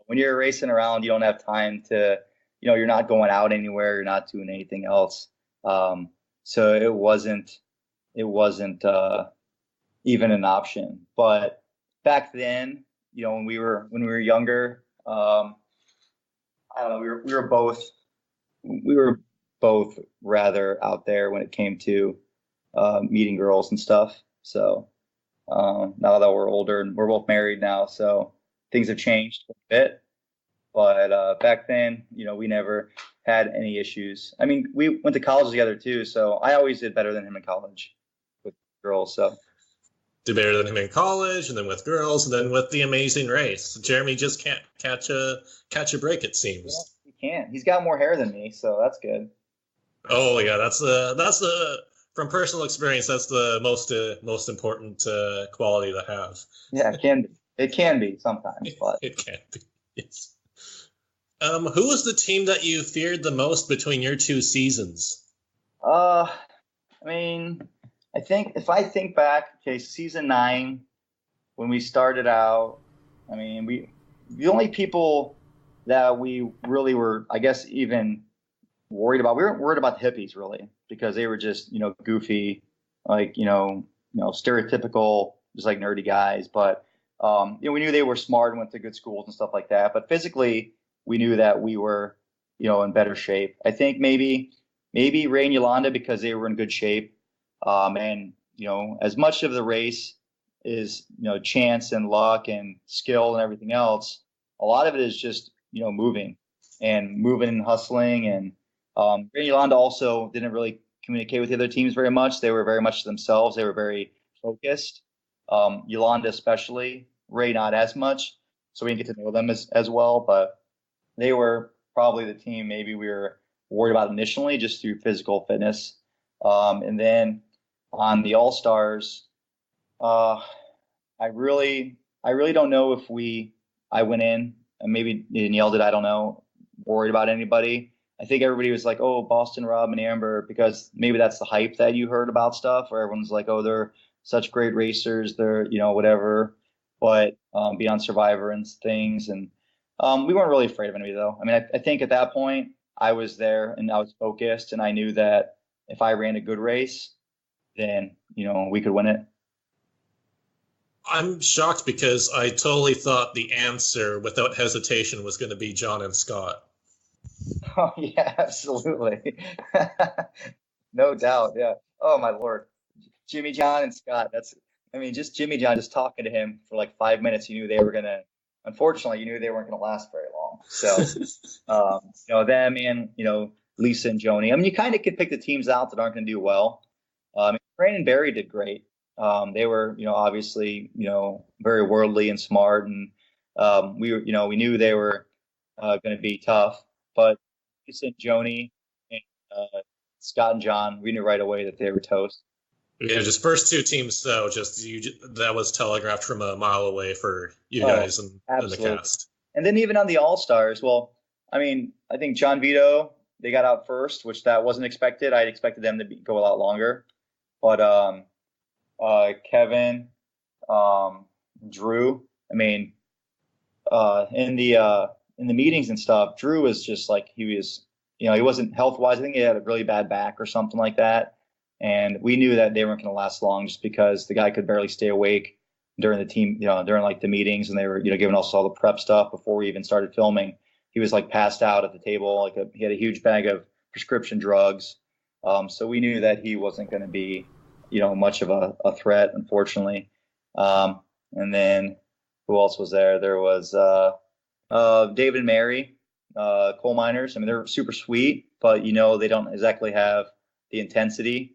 When you're racing around, you don't have time to, you know, you're not going out anywhere, you're not doing anything else. So it wasn't even an option. But back then, you know, when we were younger, I don't know, we were both rather out there when it came to meeting girls and stuff. So now that we're older and we're both married now, so things have changed a bit. But back then, you know, we never had any issues. I mean, we went to college together too, so I always did better than him in college with girls. So did better than him in college, and then with girls, and then with the Amazing Race. Jeremy just can't catch a break, it seems. Yeah, he can't. He's got more hair than me, so that's good. Oh yeah, that's the from personal experience, that's the most important quality to have. Yeah, it can be. It can be sometimes, but it can be. Yes. Who was the team that you feared the most between your two seasons? I mean, I think if I think back, okay, season 9 when we started out, I mean, the only people that we really were, I guess, even worried about, we weren't worried about the hippies really, because they were just, goofy, like, stereotypical, just like nerdy guys. But, we knew they were smart and went to good schools and stuff like that. But physically, we knew that we were, in better shape. I think maybe Ray and Yolanda, because they were in good shape. And, as much of the race is, chance and luck and skill and everything else, a lot of it is just, moving and hustling. And Ray and Yolanda also didn't really communicate with the other teams very much. They were very much to themselves. They were very focused. Yolanda especially, Ray not as much. So we didn't get to know them as well, but they were probably the team maybe we were worried about initially, just through physical fitness. And then on the All-Stars, I really don't know if I went in, and maybe Danielle did, I don't know, worried about anybody. I think everybody was like, oh, Boston, Rob, and Amber, because maybe that's the hype that you heard about stuff, where everyone's like, oh, they're such great racers, they're, whatever, but beyond Survivor and things. And we weren't really afraid of anybody, though. I mean, I think at that point, I was there and I was focused, and I knew that if I ran a good race, then, we could win it. I'm shocked because I totally thought the answer, without hesitation, was going to be John and Scott. Oh, yeah, absolutely. No doubt, yeah. Oh, my Lord. Jimmy John and Scott, just Jimmy John, just talking to him for like 5 minutes, unfortunately, you knew they weren't going to last very long. So, them and, Lisa and Joni. I mean, you kind of could pick the teams out that aren't going to do well. Crane and Barry did great. They were, obviously, very worldly and smart, and we knew they were going to be tough. But Lisa and Joni and Scott and John, we knew right away that they were toast. Yeah, just first two teams, though, that was telegraphed from a mile away for you guys and the cast. And then even on the All-Stars, well, I mean, I think John Vito, they got out first, which that wasn't expected. I'd expected them to go a lot longer. But Kevin, Drew, I mean, in the meetings and stuff, Drew was just like, he was, he wasn't health-wise. I think he had a really bad back or something like that. And we knew that they weren't going to last long, just because the guy could barely stay awake during the team, during like the meetings, and they were, giving us all the prep stuff before we even started filming. He was like passed out at the table. He had a huge bag of prescription drugs. So we knew that he wasn't going to be, much of a threat, unfortunately. And then who else was there? There was David and Mary, coal miners. I mean, they're super sweet, but they don't exactly have the intensity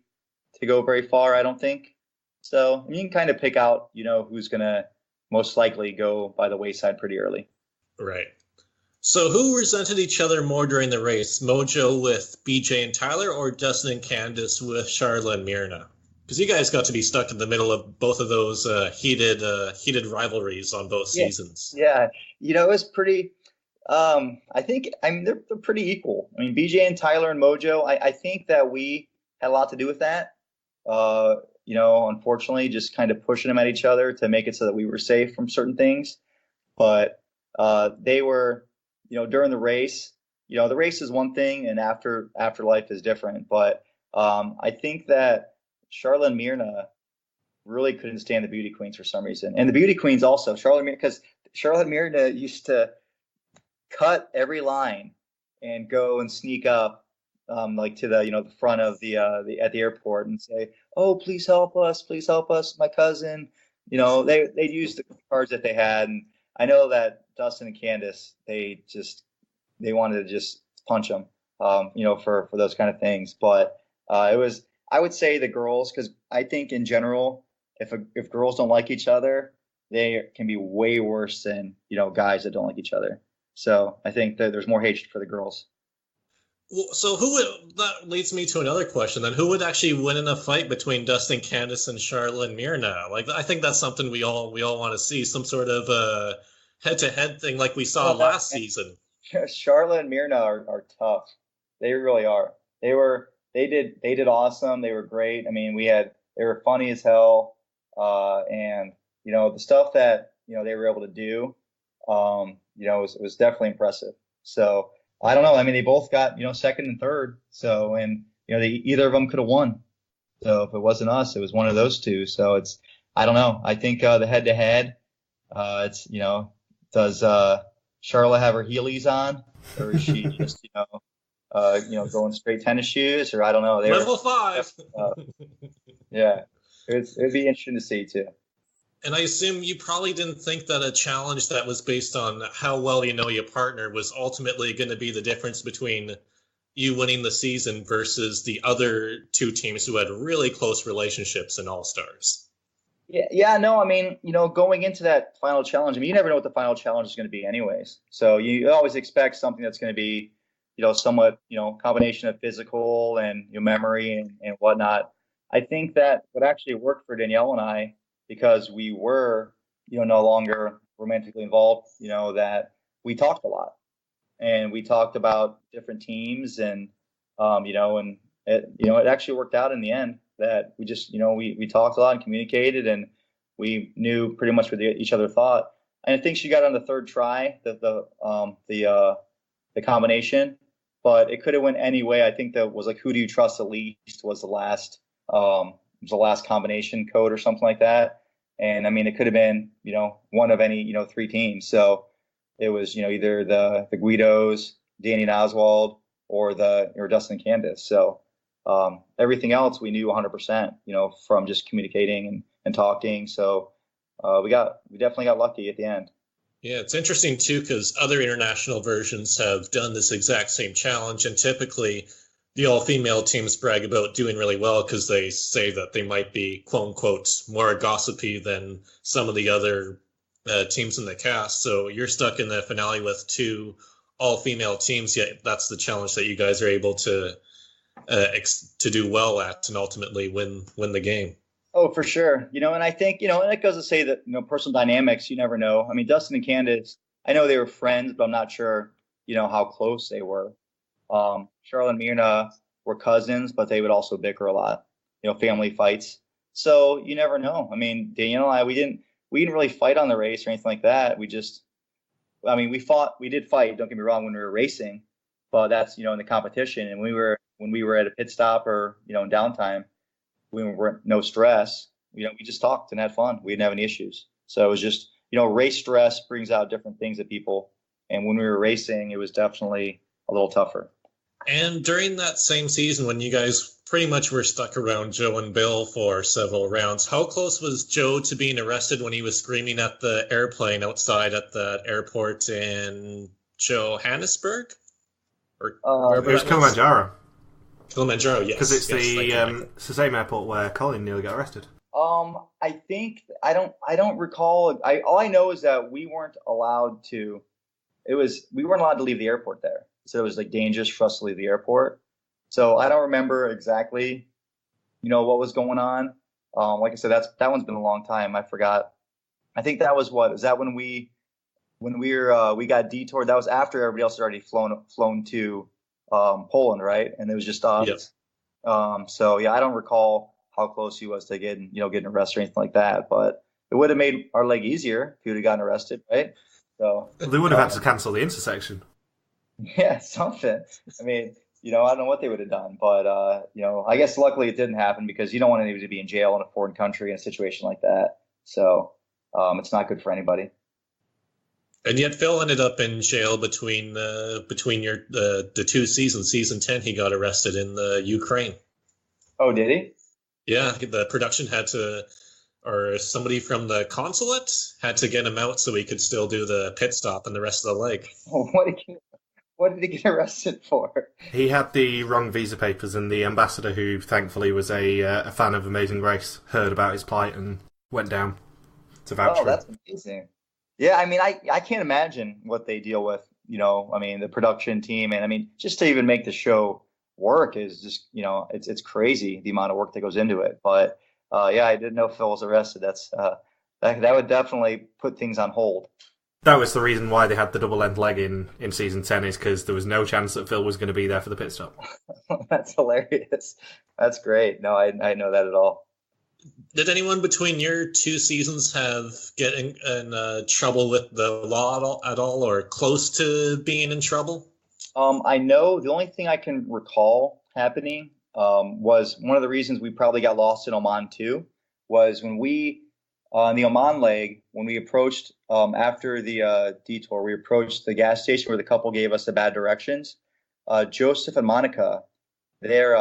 to go very far, I don't think. So you can kind of pick out, who's going to most likely go by the wayside pretty early. Right. So who resented each other more during the race? Mojo with BJ and Tyler, or Dustin and Candice with Charla and Myrna? Because you guys got to be stuck in the middle of both of those heated rivalries on both seasons. Yeah, it was pretty. I think they're pretty equal. I mean, BJ and Tyler and Mojo. I think that we had a lot to do with that. Unfortunately, just kind of pushing them at each other to make it so that we were safe from certain things. But they were, during the race. The race is one thing, and afterlife is different. But I think that Charla and Myrna really couldn't stand the beauty queens for some reason, and the beauty queens also because Charla and Myrna used to cut every line and go and sneak up like to the front of the at the airport and say, oh, please help us, my cousin. They'd use the cards that they had. And I know that Dustin and Candice, they wanted to just punch them for those kind of things. But it was, I would say, the girls, because I think in general, if girls don't like each other, they can be way worse than guys that don't like each other. So I think that there's more hatred for the girls. Well, so that leads me to another question then. Who would actually win in a fight between Dustin, Candice, and Charla and Myrna? Like, I think that's something we all want to see, some sort of head-to-head thing like we saw last season. Charla and Myrna are tough. They really are. They did awesome. They were great. I mean, they were funny as hell. And the stuff that they were able to do, it was definitely impressive. So I don't know. I mean, they both got second and third. So and either of them could have won. So if it wasn't us, it was one of those two. So I don't know. I think the head to head, it's does Charlotte have her Heelys on, or is she just going straight tennis shoes, or I don't know. Level 5. Yeah, it'd be interesting to see too. And I assume you probably didn't think that a challenge that was based on how well you know your partner was ultimately going to be the difference between you winning the season versus the other two teams who had really close relationships and All-Stars. Yeah, no, I mean, going into that final challenge, I mean, you never know what the final challenge is going to be anyways. So you always expect something that's going to be, somewhat, combination of physical and memory and whatnot. I think that what actually worked for Danielle and I, because we were, no longer romantically involved, that we talked a lot, and we talked about different teams, and and it actually worked out in the end that we just we talked a lot and communicated, and we knew pretty much what each other thought. And I think she got on the third try the combination, but it could have went any way. I think that was like, who do you trust the least was the last combination code or something like that. And I mean, it could have been, one of any, three teams. So it was, either the Guidos, Danny and Oswald, or Dustin and Candice. So everything else we knew 100%, from just communicating and talking. So we definitely got lucky at the end. Yeah, it's interesting too, because other international versions have done this exact same challenge, and typically the all-female teams brag about doing really well because they say that they might be, quote-unquote, more gossipy than some of the other teams in the cast. So you're stuck in the finale with two all-female teams, yet that's the challenge that you guys are able to do well at and ultimately win the game. Oh, for sure. And I think, and it goes to say that, personal dynamics, you never know. I mean, Dustin and Candice, I know they were friends, but I'm not sure, how close they were. Charlotte and Myrna were cousins, but they would also bicker a lot, family fights. So you never know. I mean, Danielle and I, we didn't really fight on the race or anything like that. We did fight, don't get me wrong, when we were racing, but that's, in the competition. And when we were at a pit stop or, in downtime, we were no stress, we just talked and had fun. We didn't have any issues. So it was just, race stress brings out different things at people. And when we were racing, it was definitely a little tougher. And during that same season, when you guys pretty much were stuck around Joe and Bill for several rounds, how close was Joe to being arrested when he was screaming at the airplane outside at the airport in Johannesburg? Or it was Kilimanjaro. Kilimanjaro, yes. Because it's the same airport where Colin nearly got arrested. I think I don't recall. All I know is that we weren't allowed to. We weren't allowed to leave the airport there. So it was like dangerous for us to leave the airport. So I don't remember exactly, what was going on. Like I said, that one's been a long time. I forgot. I think that was is that when we got detoured? That was after everybody else had already flown to Poland, right? And it was just us. Yep. So yeah, I don't recall how close he was to getting arrested or anything like that. But it would have made our leg easier if he would have gotten arrested, right? So they would have had to cancel the intersection. Yeah, something. I mean, I don't know what they would have done, but I guess luckily it didn't happen, because you don't want anybody to be in jail in a foreign country in a situation like that. So it's not good for anybody. And yet Phil ended up in jail between the two seasons. Season 10, he got arrested in the Ukraine. Oh, did he? Yeah, the production had to, or somebody from the consulate had to get him out so he could still do the pit stop and the rest of the leg. Oh, what did he get arrested for? He had the wrong visa papers, and the ambassador, who thankfully was a fan of Amazing Race, heard about his plight and went down to vouch for him. That's amazing. Yeah, I mean, I can't imagine what they deal with, I mean, the production team. And I mean, just to even make the show work is just, it's crazy the amount of work that goes into it. But yeah, I didn't know Phil was arrested. That's that would definitely put things on hold. That was the reason why they had the double-length leg in season 10, is because there was no chance that Phil was going to be there for the pit stop. That's hilarious. That's great. No, I know that at all. Did anyone between your two seasons get in trouble with the law at all, or close to being in trouble? I know the only thing I can recall happening was one of the reasons we probably got lost in Oman too, was when we on the Oman leg, when we approached after the detour, we approached the gas station where the couple gave us the bad directions. Joseph and Monica, their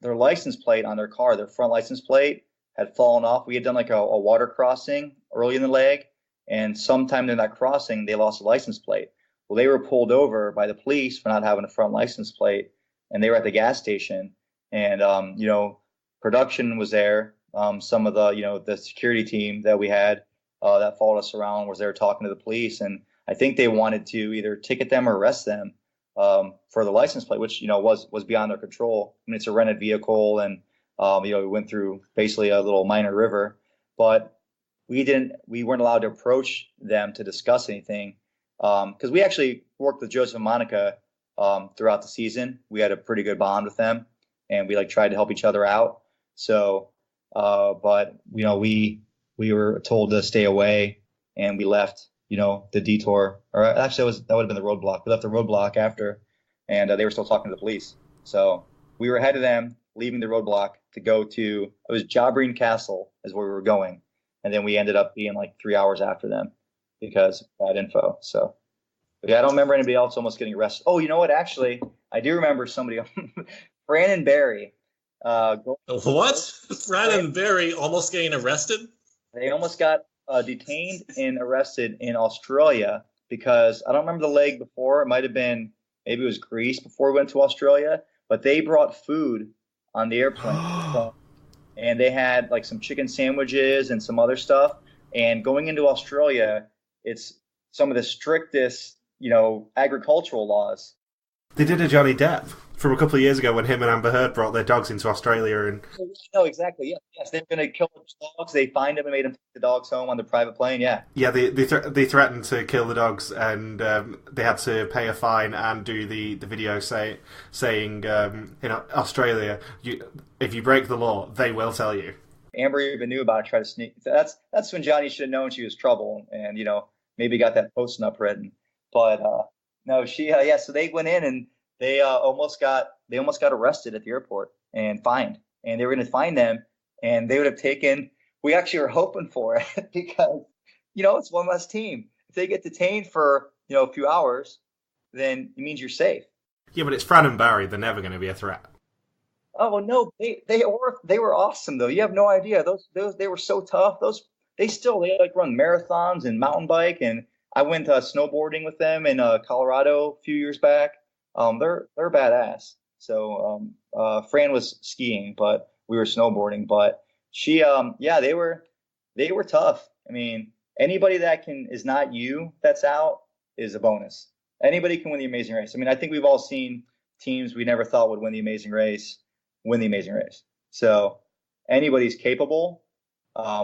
their license plate on their car, their front license plate had fallen off. We had done like a water crossing early in the leg, and sometime in that crossing, they lost a license plate. Well, they were pulled over by the police for not having a front license plate, and they were at the gas station. And production was there. Some of the security team that we had that followed us around was there talking to the police, and I think they wanted to either ticket them or arrest them for the license plate, which was beyond their control. I mean, it's a rented vehicle, and we went through basically a little minor river, but we weren't allowed to approach them to discuss anything because we actually worked with Joseph and Monica throughout the season. We had a pretty good bond with them, and we tried to help each other out. So, but we were told to stay away, and we left the detour, or actually that would have been the roadblock. We left the roadblock after, and they were still talking to the police. So we were ahead of them, leaving the roadblock to go to, it was Jabreen Castle is where we were going. And then we ended up being 3 hours after them because of bad info. So yeah, I don't remember anybody else almost getting arrested. Oh, you know what? Actually, I do remember somebody, Fran and Barry. What? Fran and Barry almost getting arrested? They almost got detained and arrested in Australia because I don't remember the leg before. It might have been, maybe it was Greece before we went to Australia, but they brought food on the airplane. And they had some chicken sandwiches and some other stuff. And going into Australia, it's some of the strictest, agricultural laws. They did a Johnny Depp from a couple of years ago when him and Amber Heard brought their dogs into Australia. And no, exactly. Yes, they're going to kill the dogs. They find them and made them take the dogs home on the private plane. Yeah. Yeah, they threatened to kill the dogs, and they had to pay a fine and do the video saying in Australia, if you break the law, they will tell you. Amber even knew about it. Tried to sneak. That's when Johnny should have known she was trouble, and maybe got that posting up written. But no, she So they went in and they almost got arrested at the airport and fined, and they were going to fine them, and they would have taken. We actually were hoping for it because it's one less team. If they get detained for a few hours, then it means you're safe. Yeah, but it's Fran and Barry. They're never going to be a threat. Oh no, they were awesome though. You have no idea. Those they were so tough. They run marathons and mountain bike, and I went snowboarding with them in Colorado a few years back. They're badass. So Fran was skiing, but we were snowboarding. But she they were tough. I mean, anybody that is not you that's out is a bonus. Anybody can win the Amazing Race. I mean, I think we've all seen teams we never thought would win the Amazing Race. So anybody's capable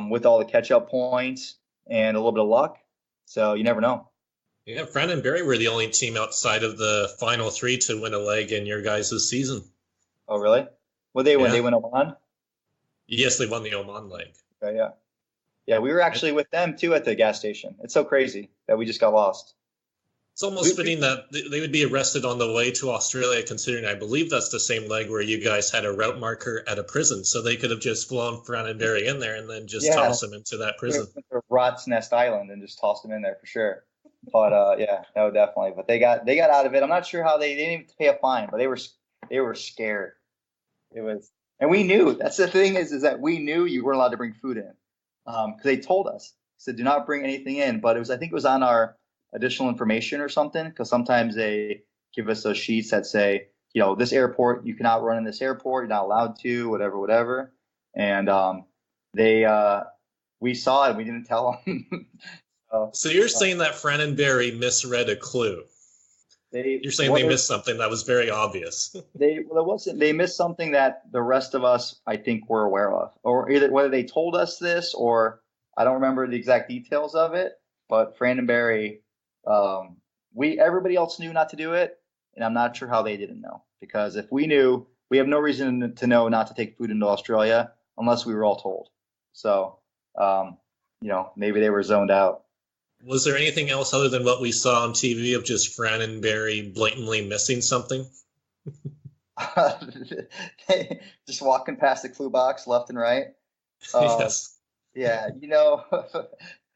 with all the catch-up points and a little bit of luck. So you never know. Yeah, Fran and Barry were the only team outside of the final three to win a leg in your guys' season. Oh, really? Well, they win. Yeah. They win Oman? Yes, they won the Oman leg. Okay, yeah. Yeah, we were actually with them, too, at the gas station. It's so crazy that we just got lost. It's almost fitting that they would be arrested on the way to Australia, considering I believe that's the same leg where you guys had a route marker at a prison. So they could have just flown Fran and Barry in there and then just tossed them into that prison. Rat's Nest Island and just tossed them in there for sure. But no, definitely. But they got out of it. I'm not sure how they didn't even pay a fine, but they were scared. It was, and we knew. That's the thing is that we knew you weren't allowed to bring food in because they told us. Said do not bring anything in. But I think it was on our additional information or something, because sometimes they give us those sheets that say, this airport, you cannot run in this airport, you're not allowed to, whatever. And we saw it, we didn't tell them. So you're saying that Fran and Barry misread a clue. You're saying they missed something that was very obvious. They missed something that the rest of us, I think, were aware of, or either whether they told us this or I don't remember the exact details of it. But Fran and Barry, everybody else knew not to do it, and I'm not sure how they didn't know. Because if we knew, we have no reason to know not to take food into Australia unless we were all told. So, maybe they were zoned out. Was there anything else other than what we saw on TV of just Fran and Barry blatantly missing something? Just walking past the clue box left and right. Yes. Yeah,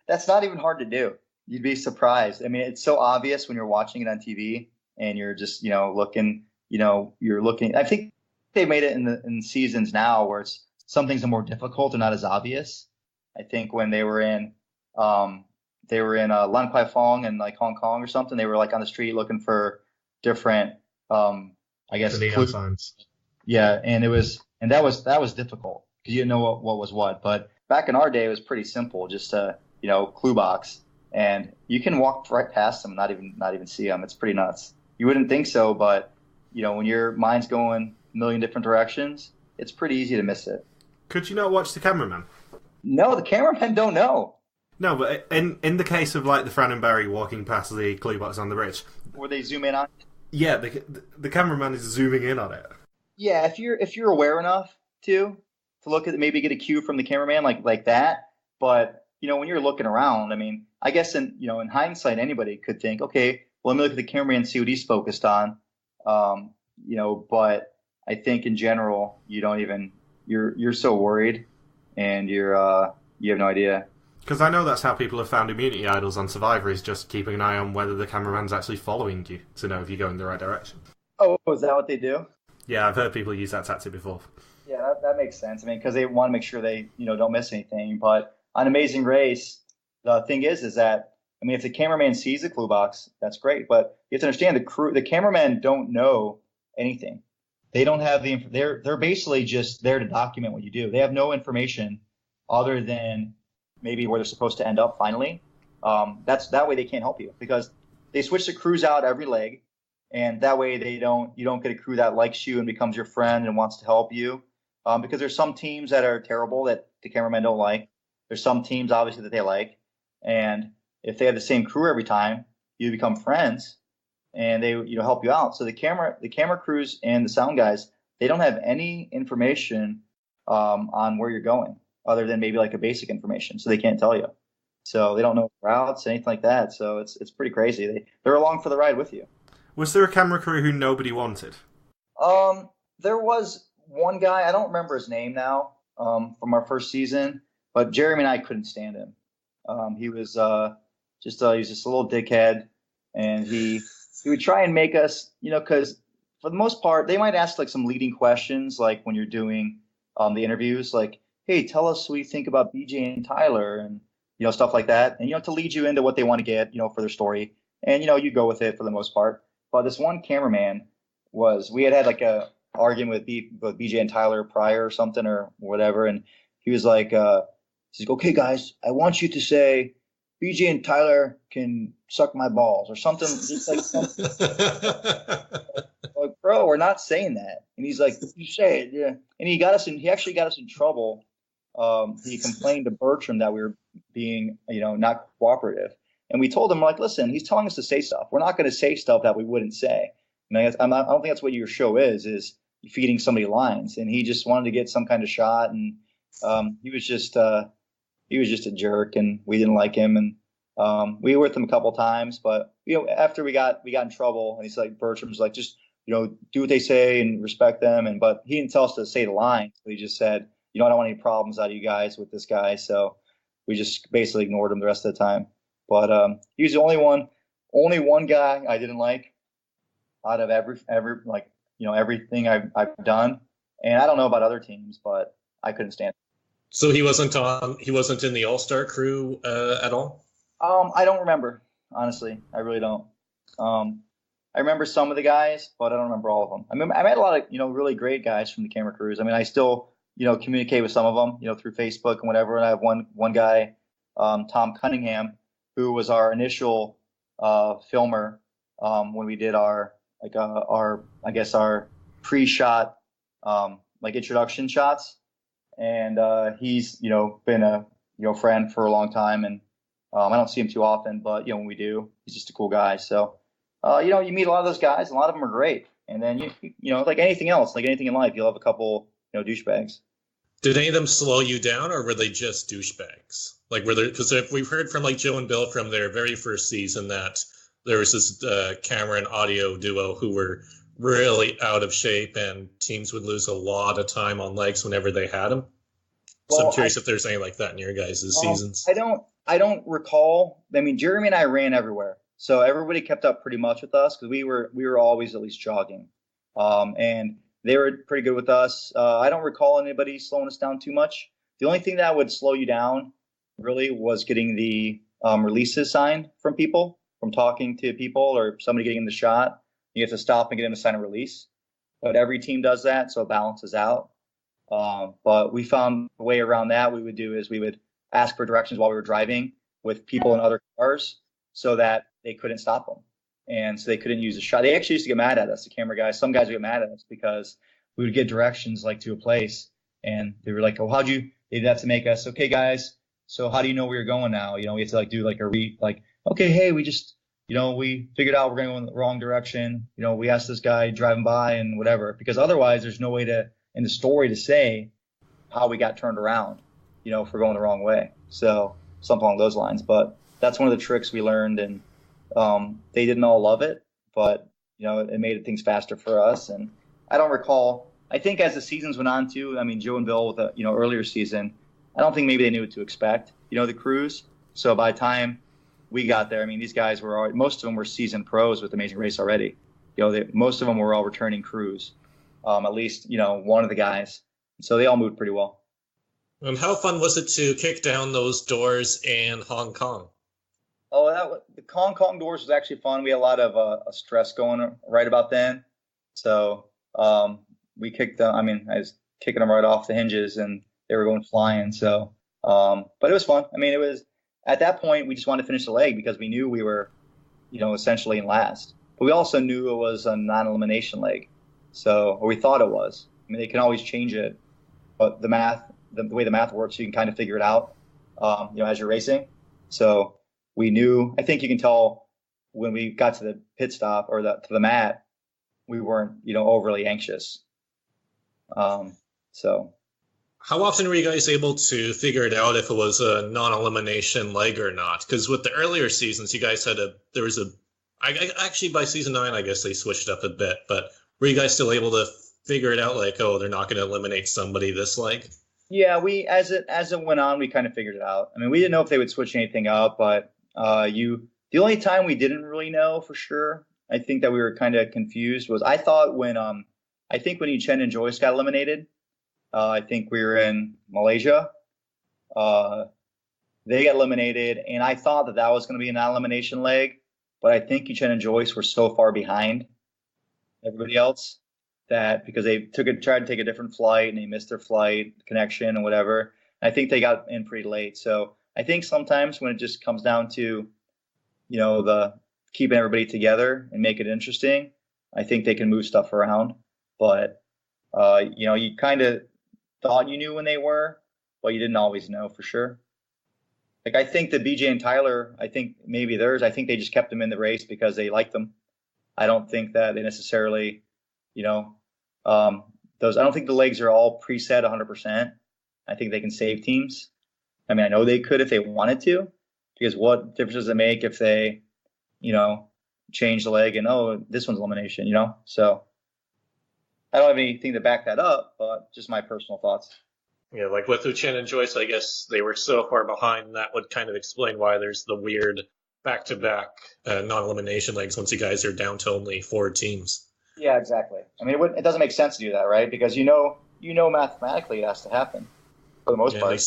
that's not even hard to do. You'd be surprised. I mean, it's so obvious when you're watching it on TV and you're just, looking, you're looking. I think they made it in seasons now where it's some things are more difficult and not as obvious. I think when they were in Lan Kwai Fong and like Hong Kong or something, they were like on the street looking for different, I guess, the neon signs. Yeah, and that was difficult because you didn't know what was what. But back in our day, it was pretty simple, just a clue box, and you can walk right past them, and not even see them. It's pretty nuts. You wouldn't think so, but when your mind's going a million different directions, it's pretty easy to miss it. Could you not watch the cameraman? No, the cameramen don't know. No, but in the case of like the Fran and Barry walking past the clue box on the bridge, where they zoom in on it? Yeah, the cameraman is zooming in on it. Yeah, if you're aware enough to look at it, maybe get a cue from the cameraman like that. But when you're looking around, I mean, I guess in hindsight, anybody could think, okay, well, let me look at the cameraman and see what he's focused on. But I think in general, you don't even you're so worried, and you have no idea. Because I know that's how people have found immunity idols on Survivor, is just keeping an eye on whether the cameraman's actually following you to know if you're going the right direction. Oh, is that what they do? Yeah, I've heard people use that tactic before. Yeah, that makes sense. I mean, because they want to make sure they don't miss anything. But on Amazing Race, the thing is that, I mean, if the cameraman sees the clue box, that's great. But you have to understand the cameramen don't know anything. They don't have they're basically just there to document what you do. They have no information other than maybe where they're supposed to end up finally. That way they can't help you because they switch the crews out every leg, and that way you don't get a crew that likes you and becomes your friend and wants to help you. Because there's some teams that are terrible that the cameramen don't like. There's some teams obviously that they like, and if they have the same crew every time, you become friends, and they help you out. So the camera crews and the sound guys, they don't have any information on where you're going, other than maybe like a basic information, so they can't tell you. So they don't know routes, anything like that. So it's pretty crazy. They're along for the ride with you. Was there a camera crew who nobody wanted? There was one guy, I don't remember his name now, from our first season, but Jeremy and I couldn't stand him. He was just a little dickhead, and he would try and make us, because for the most part they might ask like some leading questions, like when you're doing the interviews, like, hey, tell us what you think about BJ and Tyler, and stuff like that, and to lead you into what they want to get for their story, and you go with it for the most part. But this one cameraman we had like a argument with BJ and Tyler prior or something or whatever, and he was like, he's like, okay guys, I want you to say BJ and Tyler can suck my balls or something. Just like something. Like, bro, we're not saying that. And he's like, you say it, yeah. And he actually got us in trouble. He complained to Bertram that we were being, not cooperative. And we told him, like, listen, he's telling us to say stuff. We're not going to say stuff that we wouldn't say. I don't think that's what your show is feeding somebody lines. And he just wanted to get some kind of shot. And he was just a jerk, and we didn't like him. And we were with him a couple times, but after we got in trouble, and he's like, Bertram's like, just do what they say and respect them. But he didn't tell us to say the lines. He just said, I don't want any problems out of you guys with this guy. So we just basically ignored him the rest of the time. But he was the only one guy I didn't like out of everything I've done. And I don't know about other teams, but I couldn't stand it. So he wasn't in the All-Star crew at all? I don't remember, honestly. I really don't. I remember some of the guys, but I don't remember all of them. I met a lot of really great guys from the camera crews. I mean, I still communicate with some of them through Facebook and whatever. And I have one guy, Tom Cunningham, who was our initial filmer when we did our pre-shot introduction shots. And he's been a friend for a long time, and I don't see him too often, but when we do, he's just a cool guy. So you meet a lot of those guys, and a lot of them are great. And then you like anything else, like anything in life, you'll have a couple douchebags. Did any of them slow you down, or were they just douchebags? Like, were there? Because we've heard from like Joe and Bill from their very first season that there was this camera and audio duo who were really out of shape, and teams would lose a lot of time on legs whenever they had them. So I'm curious if there's anything like that in your guys' seasons. I don't recall. I mean, Jeremy and I ran everywhere, so everybody kept up pretty much with us because we were always at least jogging, and they were pretty good with us. I don't recall anybody slowing us down too much. The only thing that would slow you down really was getting the releases signed from people, from talking to people or somebody getting in the shot. You have to stop and get them to sign a release. But every team does that, so it balances out. But we found a way around that. We would do is we would ask for directions while we were driving with people in other cars so that they couldn't stop them. And so they couldn't use the shot. They actually used to get mad at us, the camera guys. Some guys would get mad at us because we would get directions like to a place, and they were like, "Oh, they'd have to make us, okay, guys. So how do you know where you're going now? We have to like do like okay, hey, we just, we figured out we're going to go in the wrong direction. We asked this guy driving by and whatever, because otherwise there's no way in the story to say how we got turned around, if we're going the wrong way. So something along those lines. But that's one of the tricks we learned, and they didn't all love it, but it made things faster for us. And I don't recall. I think as the seasons went on too. I mean, Joe and Bill with the earlier season, I don't think maybe they knew what to expect. The cruise. So by the time we got there, I mean, these guys most of them were seasoned pros with Amazing Race already. Most of them were all returning crews, at least one of the guys. So they all moved pretty well. And how fun was it to kick down those doors in Hong Kong? Oh, the Hong Kong doors was actually fun. We had a lot of stress going right about then. So we kicked them. I mean, I was kicking them right off the hinges, and they were going flying. So, but it was fun. I mean, it was at that point we just wanted to finish the leg because we knew we were, essentially in last. But we also knew it was a non-elimination leg, or we thought it was. I mean, they can always change it, but the way the math works, you can kind of figure it out, as you're racing. So we knew. I think you can tell when we got to the pit stop or to the mat, we weren't, overly anxious. So. How often were you guys able to figure it out if it was a non-elimination leg or not? Because with the earlier seasons, you guys actually by season 9, I guess they switched up a bit, but were you guys still able to figure it out? Like, oh, they're not going to eliminate somebody this leg? Yeah, as it went on, we kind of figured it out. I mean, we didn't know if they would switch anything up, but the only time we didn't really know for sure, I think that we were kind of confused was I thought when Chen and Joyce got eliminated, I think we were in Malaysia. They got eliminated, and I thought that was going to be a non-elimination leg, but I think Chen and Joyce were so far behind everybody else that because they tried to take a different flight and they missed their flight connection and whatever. I think they got in pretty late. So I think sometimes when it just comes down to, the keeping everybody together and make it interesting, I think they can move stuff around. But, you kind of thought you knew when they were, but you didn't always know for sure. Like, I think that BJ and Tyler, I think maybe I think they just kept them in the race because they liked them. I don't think that they necessarily, I don't think the legs are all preset 100%. I think they can save teams. I mean, I know they could if they wanted to, because what difference does it make if they, change the leg and, oh, this one's elimination, So I don't have anything to back that up, but just my personal thoughts. Yeah, like with Chen and Joyce, I guess they were so far behind that would kind of explain why there's the weird back-to-back non-elimination legs once you guys are down to only 4 teams. Yeah, exactly. I mean, it doesn't make sense to do that, right? Because mathematically it has to happen for the most part.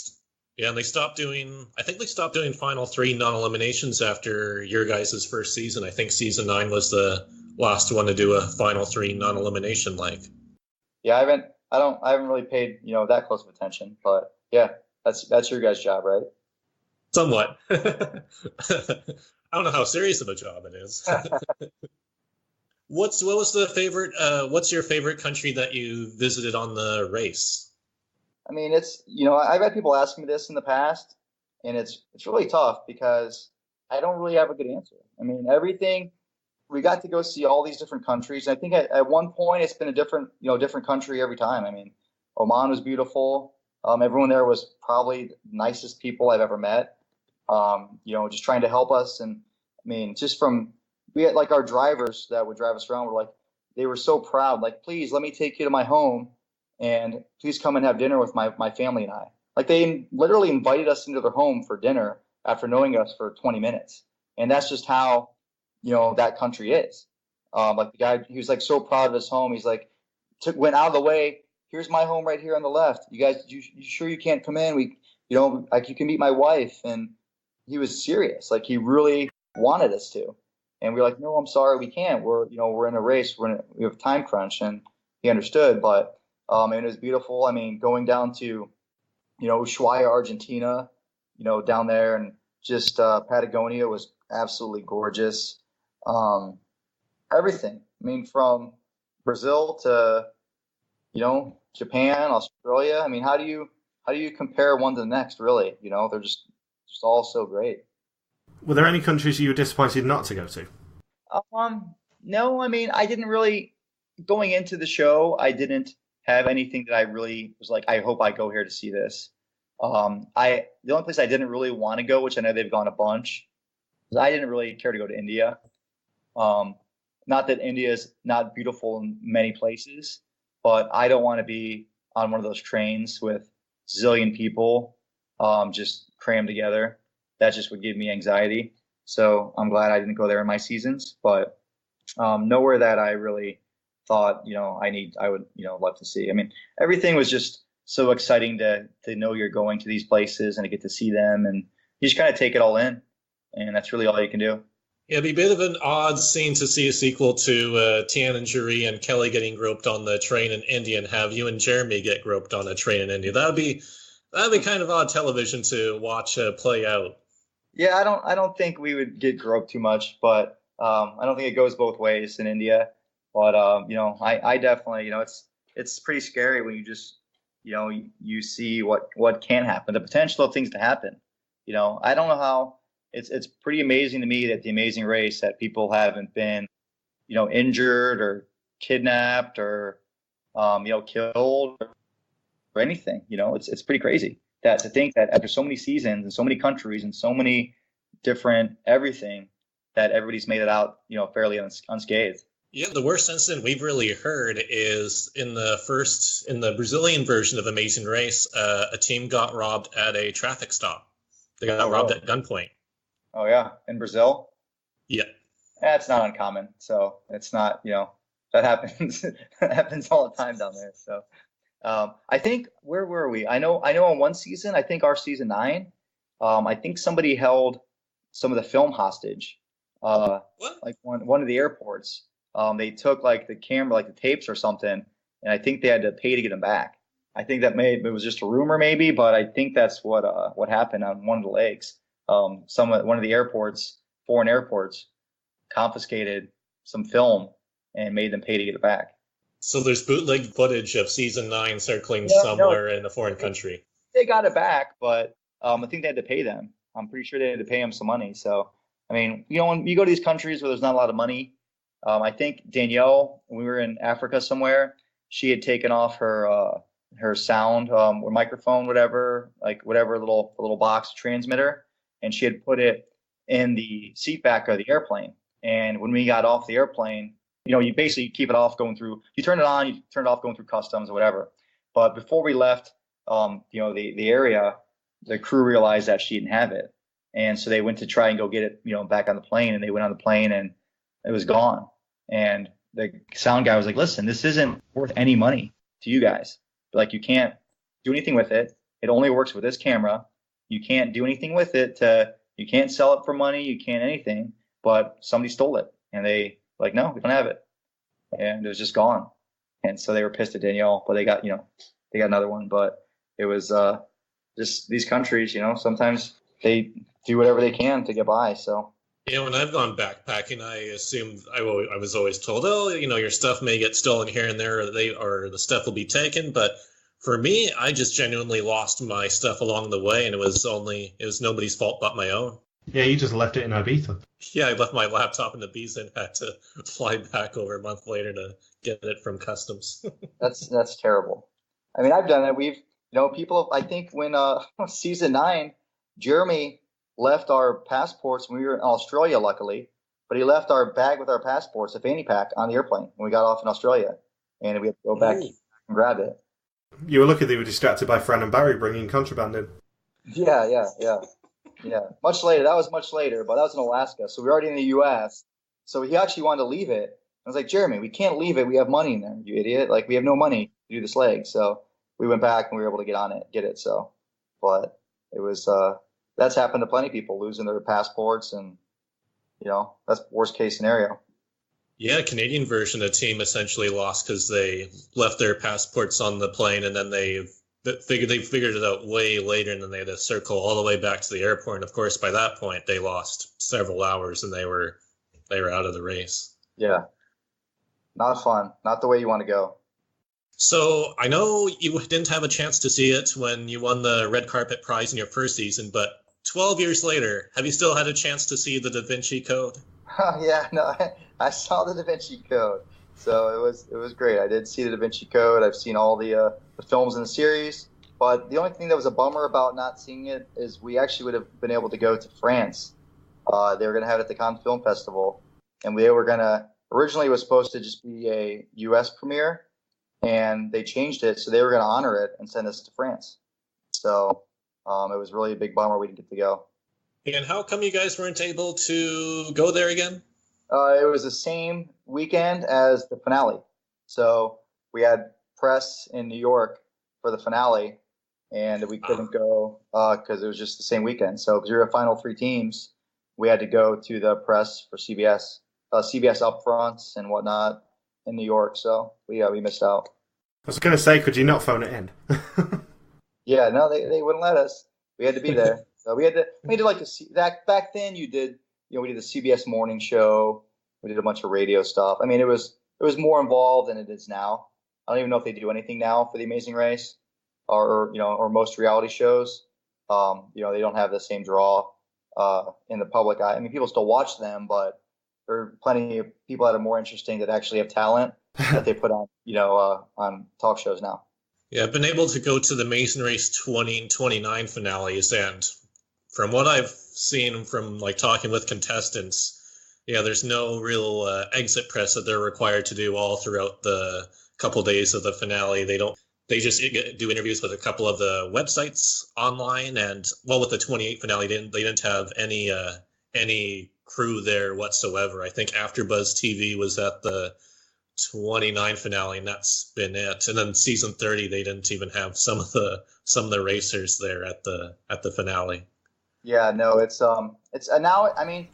And they stopped doing. I think they stopped doing final 3 non-eliminations after your guys' first season. I think season 9 was the last one to do a final 3 non-elimination leg. Yeah, I haven't really paid that close of attention, but yeah, that's your guys' job, right? Somewhat. I don't know how serious of a job it is. What's your favorite country that you visited on the race? I mean, I've had people ask me this in the past, and it's really tough because I don't really have a good answer. I mean, we got to go see all these different countries. I think at one point it's been a different country every time. I mean, Oman was beautiful. Everyone there was probably the nicest people I've ever met. Just trying to help us. And I mean, we had like our drivers that would drive us around were like, they were so proud, like, please let me take you to my home and please come and have dinner with my family and I. Like they literally invited us into their home for dinner after knowing us for 20 minutes. And that's just how, that country is. Like the guy, he was like so proud of his home. He's like, went out of the way. Here's my home right here on the left. You guys, you sure you can't come in? Like you can meet my wife. And he was serious. Like he really wanted us to. And we were like, no, I'm sorry, we can't. We're in a race. We have a time crunch. And he understood. But it was beautiful. I mean, going down to, Ushuaia, Argentina, down there, and just Patagonia was absolutely gorgeous. Everything. I mean, from Brazil to, Japan, Australia. I mean, how do you compare one to the next, really? They're just all so great. Were there any countries you were disappointed not to go to? No, I mean, I didn't really, going into the show, I didn't have anything that I really was like, I hope I go here to see this. The only place I didn't really want to go, which I know they've gone a bunch, is I didn't really care to go to India. Not that India is not beautiful in many places, but I don't want to be on one of those trains with a zillion people just crammed together. That just would give me anxiety. So I'm glad I didn't go there in my seasons, but nowhere that I really thought, I would, love to see. I mean, everything was just so exciting to know you're going to these places and to get to see them, and you just kind of take it all in, and that's really all you can do. Yeah, it'd be a bit of an odd scene to see a sequel to Tian and Jury and Kelly getting groped on the train in India, and have you and Jeremy get groped on a train in India. That'd be kind of odd television to watch play out. Yeah, I don't think we would get groped too much, but I don't think it goes both ways in India. But I definitely, it's pretty scary when you just, you see what can happen, the potential of things to happen. I don't know how. It's pretty amazing to me that the Amazing Race, that people haven't been, injured or kidnapped or, killed or anything. It's pretty crazy that to think that after so many seasons and so many countries and so many different everything, that everybody's made it out, fairly unscathed. Yeah, the worst incident we've really heard is in the Brazilian version of Amazing Race, a team got robbed at a traffic stop. They got robbed at gunpoint. Oh yeah, in Brazil? Yeah. That's not uncommon. So it's not, that happens. That happens all the time down there. So I think, where were we? I know on one season, I think our season 9, I think somebody held some of the film hostage. What? Like one of the airports. They took like the camera, like the tapes or something, and I think they had to pay to get them back. I think it was just a rumor maybe, but I think that's what happened on one of the lakes. One of the airports, foreign airports, confiscated some film and made them pay to get it back. So there's bootleg footage of season 9 circling somewhere in a foreign country. They got it back, but I think they had to pay them. I'm pretty sure they had to pay them some money. So, I mean, when you go to these countries where there's not a lot of money, I think Danielle, when we were in Africa somewhere, she had taken off her sound or microphone, whatever little box transmitter, and she had put it in the seat back of the airplane. And when we got off the airplane, you basically keep it off going through. You turn it on, you turn it off going through customs or whatever. But before we left, the area, the crew realized that she didn't have it, and so they went to try and go get it, back on the plane. And they went on the plane, and it was gone. And the sound guy was like, "Listen, this isn't worth any money to you guys. Like, you can't do anything with it. It only works with this camera. You can't do anything with it. You can't sell it for money. You can't anything. But somebody stole it." And they like, "No, we don't have it." And it was just gone. And so they were pissed at Danielle, but they got another one. But it was just these countries, sometimes they do whatever they can to get by. So. When I've gone backpacking, I assumed I was always told, your stuff may get stolen here and there, or the stuff will be taken. But for me, I just genuinely lost my stuff along the way, and it was nobody's fault but my own. Yeah, you just left it in Ibiza. Yeah, I left my laptop in Ibiza and had to fly back over a month later to get it from customs. That's terrible. I mean, I've done it. People, I think when season 9, Jeremy left our passports when we were in Australia, luckily, but he left our bag with our passports, a fanny pack, on the airplane when we got off in Australia, and we had to go back and grab it. You were lucky they were distracted by Fran and Barry bringing contraband in. Yeah. Much later. That was much later, but that was in Alaska, so we were already in the U.S. So he actually wanted to leave it. I was like, Jeremy, we can't leave it. We have money in there, you idiot. Like, we have no money to do this leg. So we went back and we were able to get it. So, but it was, that's happened to plenty of people, losing their passports, and, that's worst case scenario. Yeah, Canadian version of the team essentially lost because they left their passports on the plane, and then they figured it out way later, and then they had to circle all the way back to the airport. And of course, by that point, they lost several hours and they were out of the race. Yeah. Not fun. Not the way you want to go. So I know you didn't have a chance to see it when you won the red carpet prize in your first season, but 12 years later, have you still had a chance to see the Da Vinci Code? Yeah, no, I saw the Da Vinci Code. So it was great. I did see the Da Vinci Code. I've seen all the films in the series. But the only thing that was a bummer about not seeing it is we actually would have been able to go to France. They were going to have it at the Cannes Film Festival. And they were going to, originally it was supposed to just be a U.S. premiere. And they changed it, so they were going to honor it and send us to France. So it was really a big bummer we didn't get to go. And how come you guys weren't able to go there again? It was the same weekend as the finale. So we had press in New York for the finale, and we couldn't go because it was just the same weekend. So because we were a final 3 teams, we had to go to the press for CBS upfronts and whatnot in New York. So we missed out. I was going to say, could you not phone it in? Yeah, no, they wouldn't let us. We had to be there. So we did like back then. We did the CBS morning show. We did a bunch of radio stuff. I mean, it was more involved than it is now. I don't even know if they do anything now for The Amazing Race, or most reality shows. They don't have the same draw in the public eye. I mean, people still watch them, but there are plenty of people that are more interesting that actually have talent that they put on on talk shows now. Yeah, I've been able to go to the Amazing Race 20 and 29 finales, and from what I've seen from talking with contestants, yeah, there's no real exit press that they're required to do all throughout the couple days of the finale. They just do interviews with a couple of the websites online, and with the 28 finale, they didn't have any crew there whatsoever. I think AfterBuzz TV was at the 29 finale, and that's been it. And then season 30, they didn't even have some of the racers there at the finale. Yeah, no, it's now. I mean,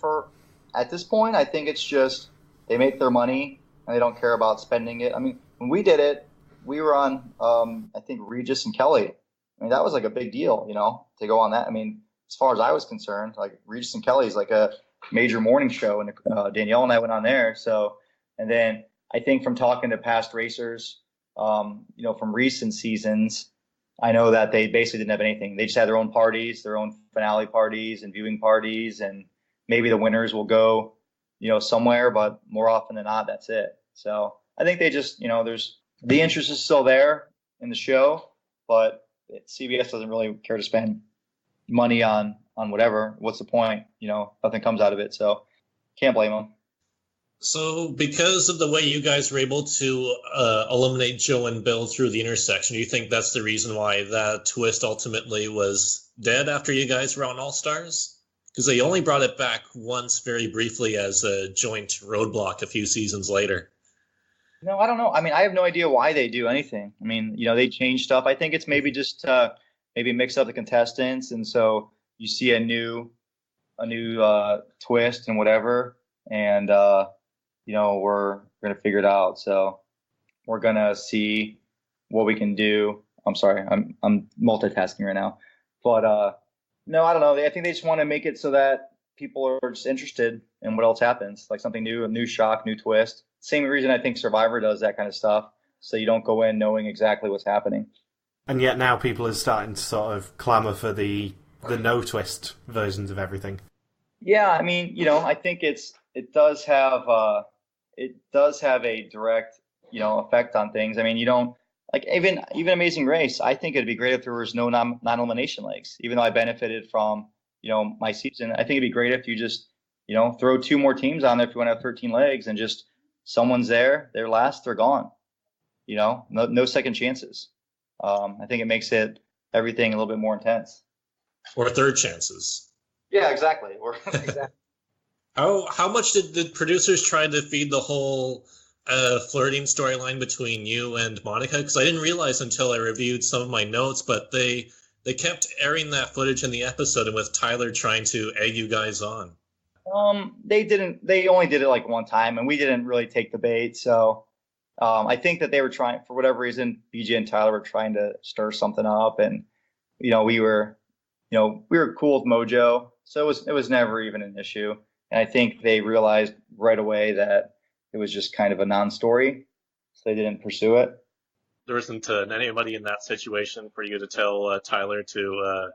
at this point, I think it's just they make their money and they don't care about spending it. I mean, when we did it, we were on I think Regis and Kelly. I mean, that was like a big deal, to go on that. I mean, as far as I was concerned, like Regis and Kelly is like a major morning show, and Danielle and I went on there. So, and then I think from talking to past racers, from recent seasons, I know that they basically didn't have anything. They just had their own parties, their own finale parties and viewing parties, and maybe the winners will go, somewhere, but more often than not, that's it. So I think they just, there's the interest is still there in the show, but CBS doesn't really care to spend money on whatever. What's the point? Nothing comes out of it. So can't blame them. So because of the way you guys were able to eliminate Joe and Bill through the intersection, do you think that's the reason why that twist ultimately was dead after you guys were on All-Stars? Because they only brought it back once very briefly as a joint roadblock a few seasons later. No, I don't know. I mean, I have no idea why they do anything. I mean, they change stuff. I think it's maybe just maybe mix up the contestants, and so you see a new twist and whatever, and we're gonna figure it out. So we're gonna see what we can do. I'm sorry, I'm multitasking right now, but no, I don't know. I think they just want to make it so that people are just interested in what else happens, like something new, a new shock, new twist. Same reason I think Survivor does that kind of stuff, so you don't go in knowing exactly what's happening. And yet now people are starting to sort of clamour for the no twist versions of everything. Yeah, I mean, I think it does have a direct, effect on things. I mean, like even Amazing Race, I think it'd be great if there was no non-elimination legs. Even though I benefited from my season, I think it'd be great if you just throw two more teams on there if you want to have 13 legs and just someone's there, they're last, they're gone. No second chances. I think it makes everything a little bit more intense. Or third chances. Yeah, exactly. Exactly. How much did the producers try to feed the whole flirting storyline between you and Monica? Because I didn't realize until I reviewed some of my notes, but they kept airing that footage in the episode, and with Tyler trying to egg you guys on. They didn't. They only did it like one time, and we didn't really take the bait. So I think that they were trying, for whatever reason, BJ and Tyler were trying to stir something up, and we were cool with Mojo, so it was never even an issue. And I think they realized right away that it was just kind of a non-story, so they didn't pursue it. There wasn't anybody in that situation for you to tell Tyler to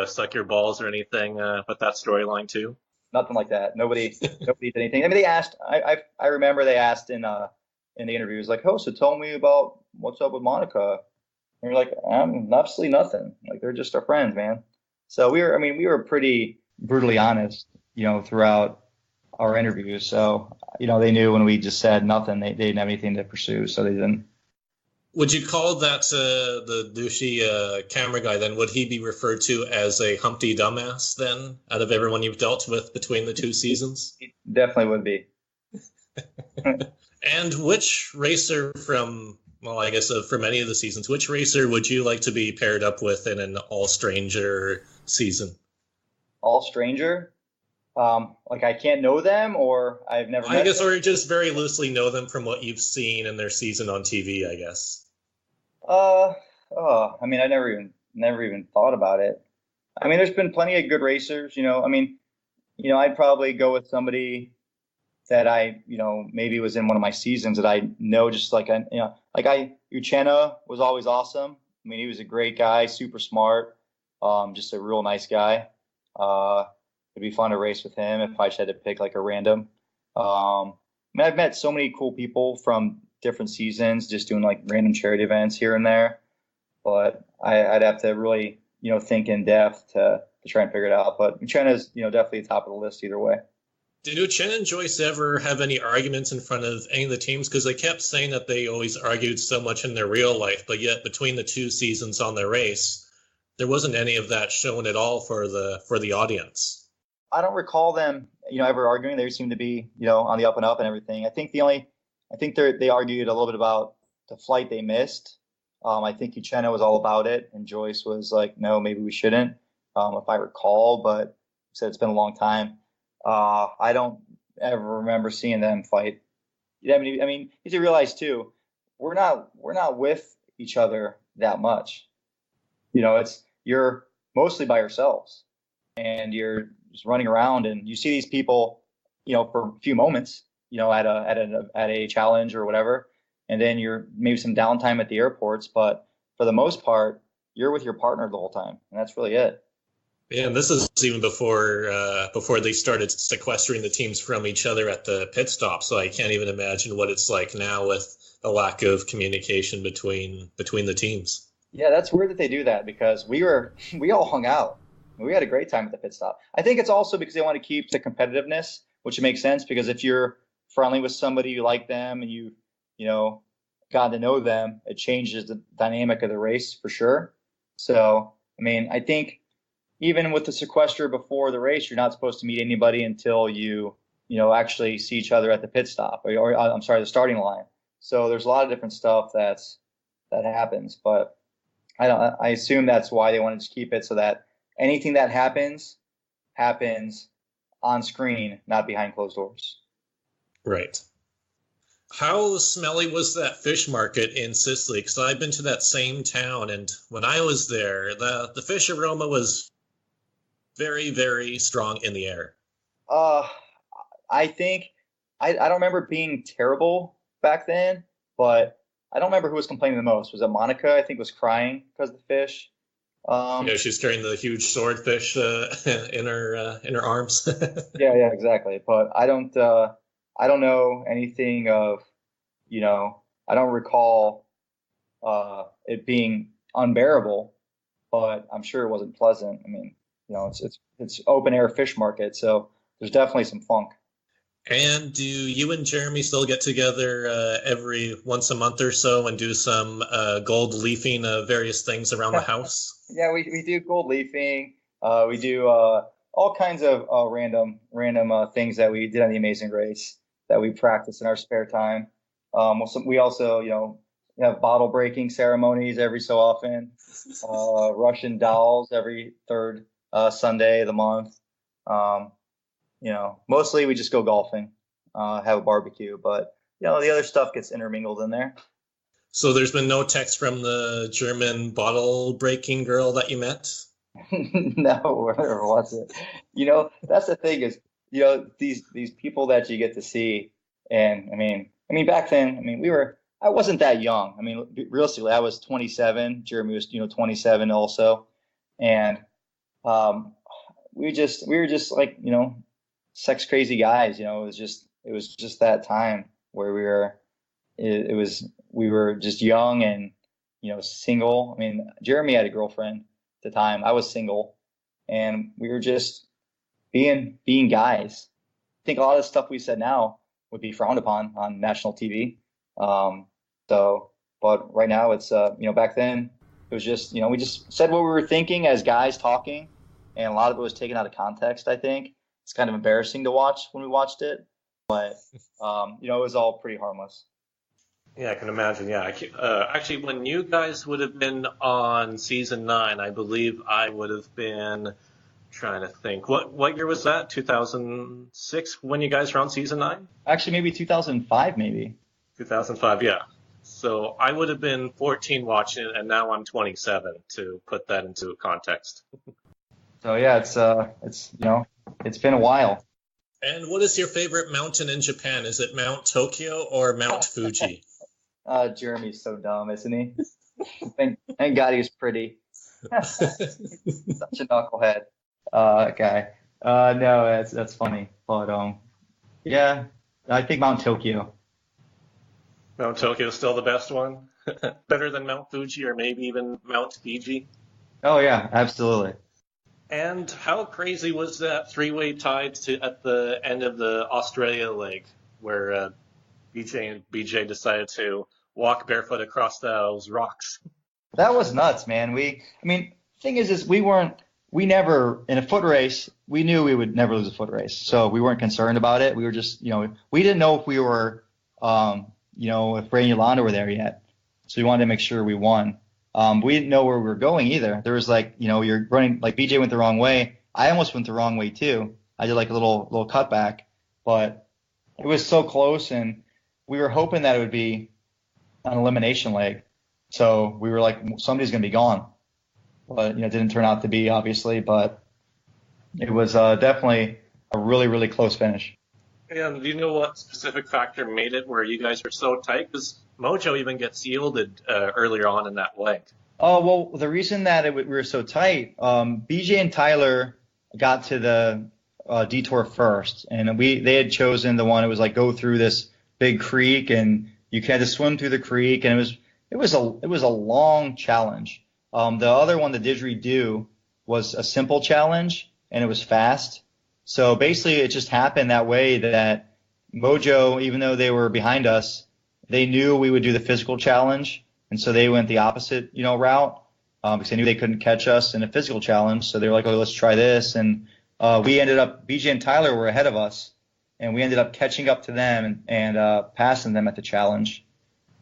suck your balls or anything with that storyline too? Nothing like that. Nobody did anything. I mean, they asked. I remember they asked in the interviews, like, "Oh, so tell me about what's up with Monica." And we're like, "Absolutely nothing. Like, they're just our friends, man." So we were pretty brutally honest, throughout our interviews. So they knew when we just said nothing, they didn't have anything to pursue, so they didn't. Would you call that the douchey camera guy then? Would he be referred to as a Humpty dumbass then, out of everyone you've dealt with between the two seasons? He definitely would be. And which racer from any of the seasons, which racer would you like to be paired up with in an all-stranger season? All-stranger? Like I can't know them, or I've never met them? Or just very loosely know them from what you've seen in their season on TV, I guess. I mean, I never even thought about it. I mean, there's been plenty of good racers, I mean, I'd probably go with somebody that I, maybe was in one of my seasons that I know, just like, Uchenna was always awesome. I mean, he was a great guy, super smart, just a real nice guy. It'd be fun to race with him if I just had to pick like a random. I mean, I've met so many cool people from different seasons, just doing like random charity events here and there. But I'd have to really, think in depth to try and figure it out. But Uchenna's, definitely top of the list either way. Did Uchenna and Joyce ever have any arguments in front of any of the teams? Because they kept saying that they always argued so much in their real life, but yet between the two seasons on their race, there wasn't any of that shown at all for the audience. I don't recall them, ever arguing. They seem to be, on the up and up and everything. I think they argued a little bit about the flight they missed. I think Uchenna was all about it, and Joyce was like, "No, maybe we shouldn't," if I recall. But said it's been a long time. I don't ever remember seeing them fight. I mean, you have to realize too, we're not with each other that much. You're mostly by yourselves, and you're just running around, and you see these people, for a few moments, at a challenge or whatever, and then you're maybe some downtime at the airports, but for the most part, you're with your partner the whole time, and that's really it. Yeah, and this is even before they started sequestering the teams from each other at the pit stop. So I can't even imagine what it's like now with the lack of communication between the teams. Yeah, that's weird that they do that, because we all hung out. We had a great time at the pit stop. I think it's also because they want to keep the competitiveness, which makes sense, because if you're friendly with somebody, you like them, and you got to know them, it changes the dynamic of the race for sure. So, I mean, I think even with the sequester before the race, you're not supposed to meet anybody until you actually see each other at the pit stop, or I'm sorry, the starting line. So there's a lot of different stuff that happens, but I assume that's why they wanted to keep it, so that anything that happens on screen, not behind closed doors. Right. How smelly was that fish market in Sicily? Because I've been to that same town, and when I was there, the fish aroma was very, very strong in the air. I think I don't remember it being terrible back then, but I don't remember who was complaining the most. Was it Monica? I think was crying because of the fish. She's carrying the huge swordfish in her arms. yeah, exactly. But I don't know anything of, I don't recall it being unbearable, but I'm sure it wasn't pleasant. I mean, it's open air fish market, so there's definitely some funk. And do you and Jeremy still get together every once a month or so and do some gold leafing of various things around the house? Yeah, we do gold leafing. We do all kinds of random things that we did on the Amazing Race that we practice in our spare time. We also, have bottle breaking ceremonies every so often. Russian dolls every third Sunday of the month. Mostly we just go golfing, have a barbecue, but the other stuff gets intermingled in there. So there's been no text from the German bottle breaking girl that you met? No, or what's it? That's the thing is, these people that you get to see, and I mean back then, I wasn't that young. I mean, realistically, I was 27. Jeremy was, 27 also, and we were just like, sex crazy guys. It was just that time where we were just young and single. I mean, Jeremy had a girlfriend at the time. I was single, and we were just being guys. I think a lot of the stuff we said now would be frowned upon on national TV. But right now it's back then it was just we just said what we were thinking as guys talking, and a lot of it was taken out of context. I think it's kind of embarrassing to watch when we watched it, but it was all pretty harmless. Yeah, I can imagine. Yeah, actually, when you guys would have been on season 9, I believe I would have been trying to think. What year was that? 2006 when you guys were on season 9? Actually, maybe 2005, maybe. 2005, yeah. So I would have been 14 watching it, and now I'm 27 to put that into context. So yeah, it's been a while. And what is your favorite mountain in Japan? Is it Mount Tokyo or Mount Fuji? Jeremy's so dumb, isn't he? Thank God he's pretty. Such a knucklehead guy. No, that's funny. But yeah, I think Mount Tokyo. Mount Tokyo is still the best one? Better than Mount Fuji or maybe even Mount Fiji? Oh yeah, absolutely. And how crazy was that three-way tie at the end of the Australia leg where BJ decided to walk barefoot across those rocks? That was nuts, man. Thing is we never, in a foot race, we knew we would never lose a foot race. So we weren't concerned about it. We were just, we didn't know if we were, if Ray and Yolanda were there yet. So we wanted to make sure we won. We didn't know where we were going either. There was you're running, like BJ went the wrong way. I almost went the wrong way too. I did like a little cutback, but it was so close, and we were hoping that it would be an elimination leg. So we were like, somebody's going to be gone. But, it didn't turn out to be, obviously, but it was definitely a really, really close finish. And do you know what specific factor made it where you guys were so tight? Because Mojo even gets yielded earlier on in that leg. Oh, well, the reason that we were so tight, BJ and Tyler got to the detour first, and they had chosen the one. It was like go through this big creek, and you had to swim through the creek, and it was a long challenge. The other one, the didgeridoo, was a simple challenge, and it was fast. So basically, it just happened that way that Mojo, even though they were behind us, they knew we would do the physical challenge, and so they went the opposite, route because they knew they couldn't catch us in a physical challenge. So they were like, "Oh, let's try this." And we ended up, BJ and Tyler were ahead of us, and we ended up catching up to them and passing them at the challenge.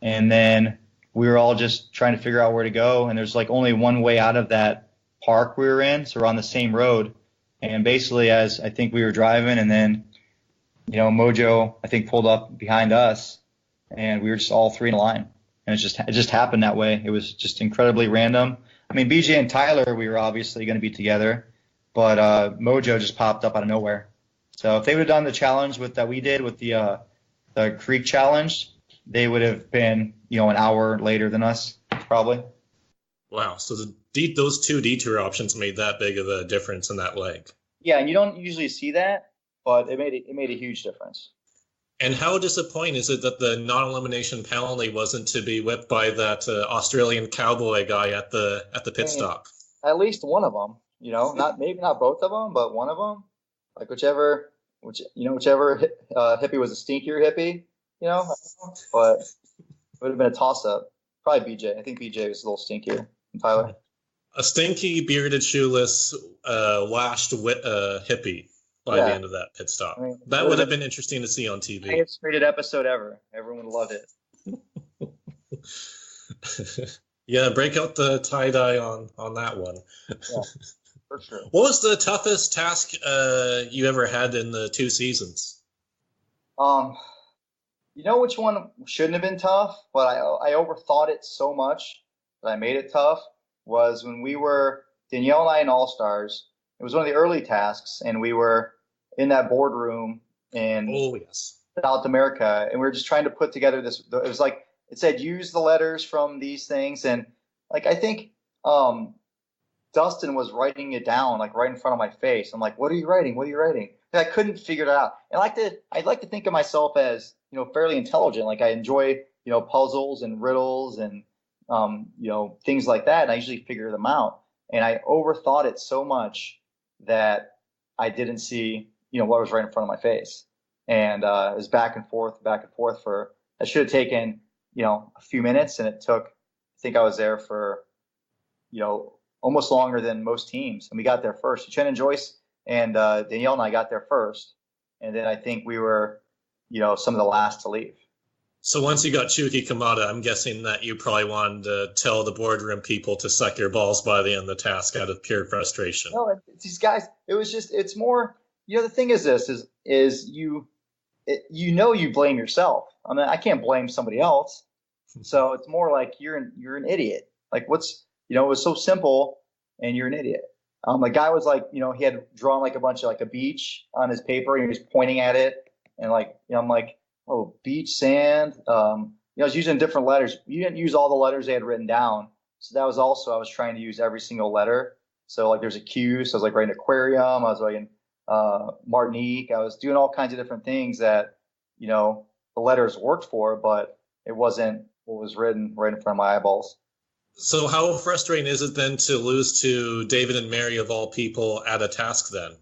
And then we were all just trying to figure out where to go, and there's like only one way out of that park we were in, so we're on the same road. And basically, as I think we were driving, and then, Mojo, I think, pulled up behind us, and we were just all three in a line. And it just happened that way. It was just incredibly random. BJ and Tyler, we were obviously going to be together, but Mojo just popped up out of nowhere. So if they would have done the challenge that we did with the creek challenge, they would have been, an hour later than us, probably. Wow. So those two detour options made that big of a difference in that leg. Yeah, and you don't usually see that, but it made a huge difference. And how disappointing is it that the non-elimination penalty wasn't to be whipped by that Australian cowboy guy at the pit stop? At least one of them, not both of them, but one of them, like whichever hippie was a stinkier hippie, but it would have been a toss-up. Probably BJ. I think BJ was a little stinkier than Tyler. A stinky, bearded, shoeless, washed hippie by the end of that pit stop. That would have been interesting to see on TV. Highest rated episode ever. Everyone loved it. Yeah, break out the tie-dye on that one. Yeah, for sure. What was the toughest task you ever had in the 2 seasons? Which one shouldn't have been tough, but I overthought it so much that I made it tough, was when we were, Danielle and I in All-Stars. It was one of the early tasks, and we were in that boardroom in South America, and we were just trying to put together this. It was like, it said, use the letters from these things. And like, I think Dustin was writing it down, like right in front of my face. I'm like, what are you writing? What are you writing? And I couldn't figure it out. And I'd like to think of myself as, fairly intelligent. Like I enjoy, puzzles and riddles and, things like that. And I usually figure them out. And I overthought it so much that I didn't see, what was right in front of my face. And it was back and forth for, I should have taken, a few minutes, and it took, I think I was there for, almost longer than most teams. And we got there first. Chen and Joyce and Danielle and I got there first. And then I think we were, some of the last to leave. So once you got Chuki Kamada, I'm guessing that you probably wanted to tell the boardroom people to suck your balls by the end of the task out of pure frustration. No, these guys, it's more, the thing is this, is you blame yourself. I mean, I can't blame somebody else. So it's more like you're an idiot. Like it was so simple and you're an idiot. The guy was like, he had drawn like a bunch of like a beach on his paper and he was pointing at it. And like, I'm like, oh, beach, sand. I was using different letters. You didn't use all the letters they had written down. So that was also, I was trying to use every single letter. So like there's a Q. So I was like writing aquarium. I was writing Martinique. I was doing all kinds of different things that, the letters worked for, but it wasn't what was written right in front of my eyeballs. So how frustrating is it then to lose to David and Mary of all people at a task then?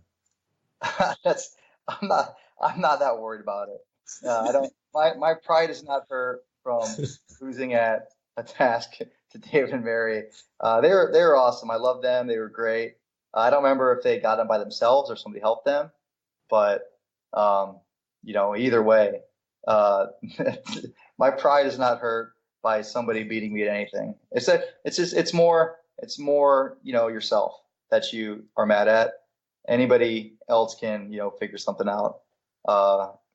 I'm not that worried about it. I don't. My pride is not hurt from losing at a task to David and Mary. They were awesome. I love them. They were great. I don't remember if they got them by themselves or somebody helped them, but either way, my pride is not hurt by somebody beating me at anything. It's more yourself that you are mad at. Anybody else can figure something out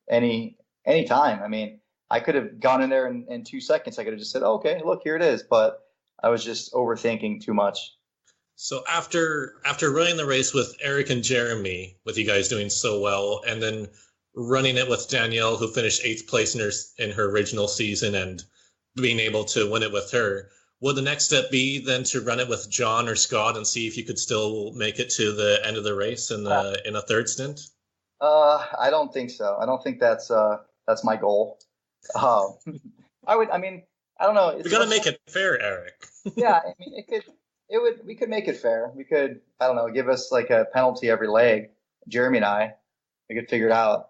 any time. I mean, I could have gone in there in 2 seconds. I could have just said, oh, okay, look, here it is. But I was just overthinking too much. So after running the race with Eric and Jeremy, with you guys doing so well, and then running it with Danielle, who finished 8th place in her original season, and being able to win it with her, would the next step be then to run it with John or Scott and see if you could still make it to the end of the race in a third stint? I don't think so. I don't think that's my goal. I don't know. We got to make it fair, Eric. Yeah, I mean, we could make it fair. We could, I don't know, give us like a penalty every leg. Jeremy and I, we could figure it out.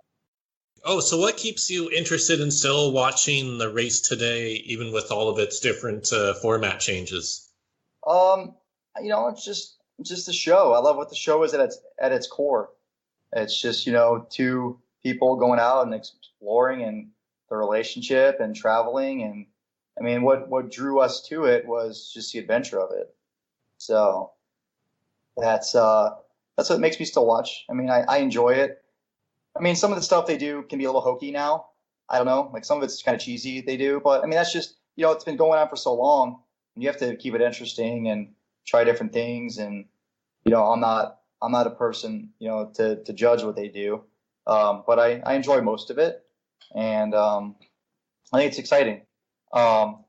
Oh, so what keeps you interested in still watching the race today, even with all of its different format changes? It's just the show. I love what the show is at its core. It's just, two people going out and exploring and the relationship and traveling. And I mean, what drew us to it was just the adventure of it. So that's what makes me still watch. I mean, I enjoy it. I mean, some of the stuff they do can be a little hokey now. I don't know, like some of it's kind of cheesy they do, but I mean, that's just, it's been going on for so long and you have to keep it interesting and try different things. And, I'm not a person, to judge what they do. But I enjoy most of it. And I think it's exciting. I'll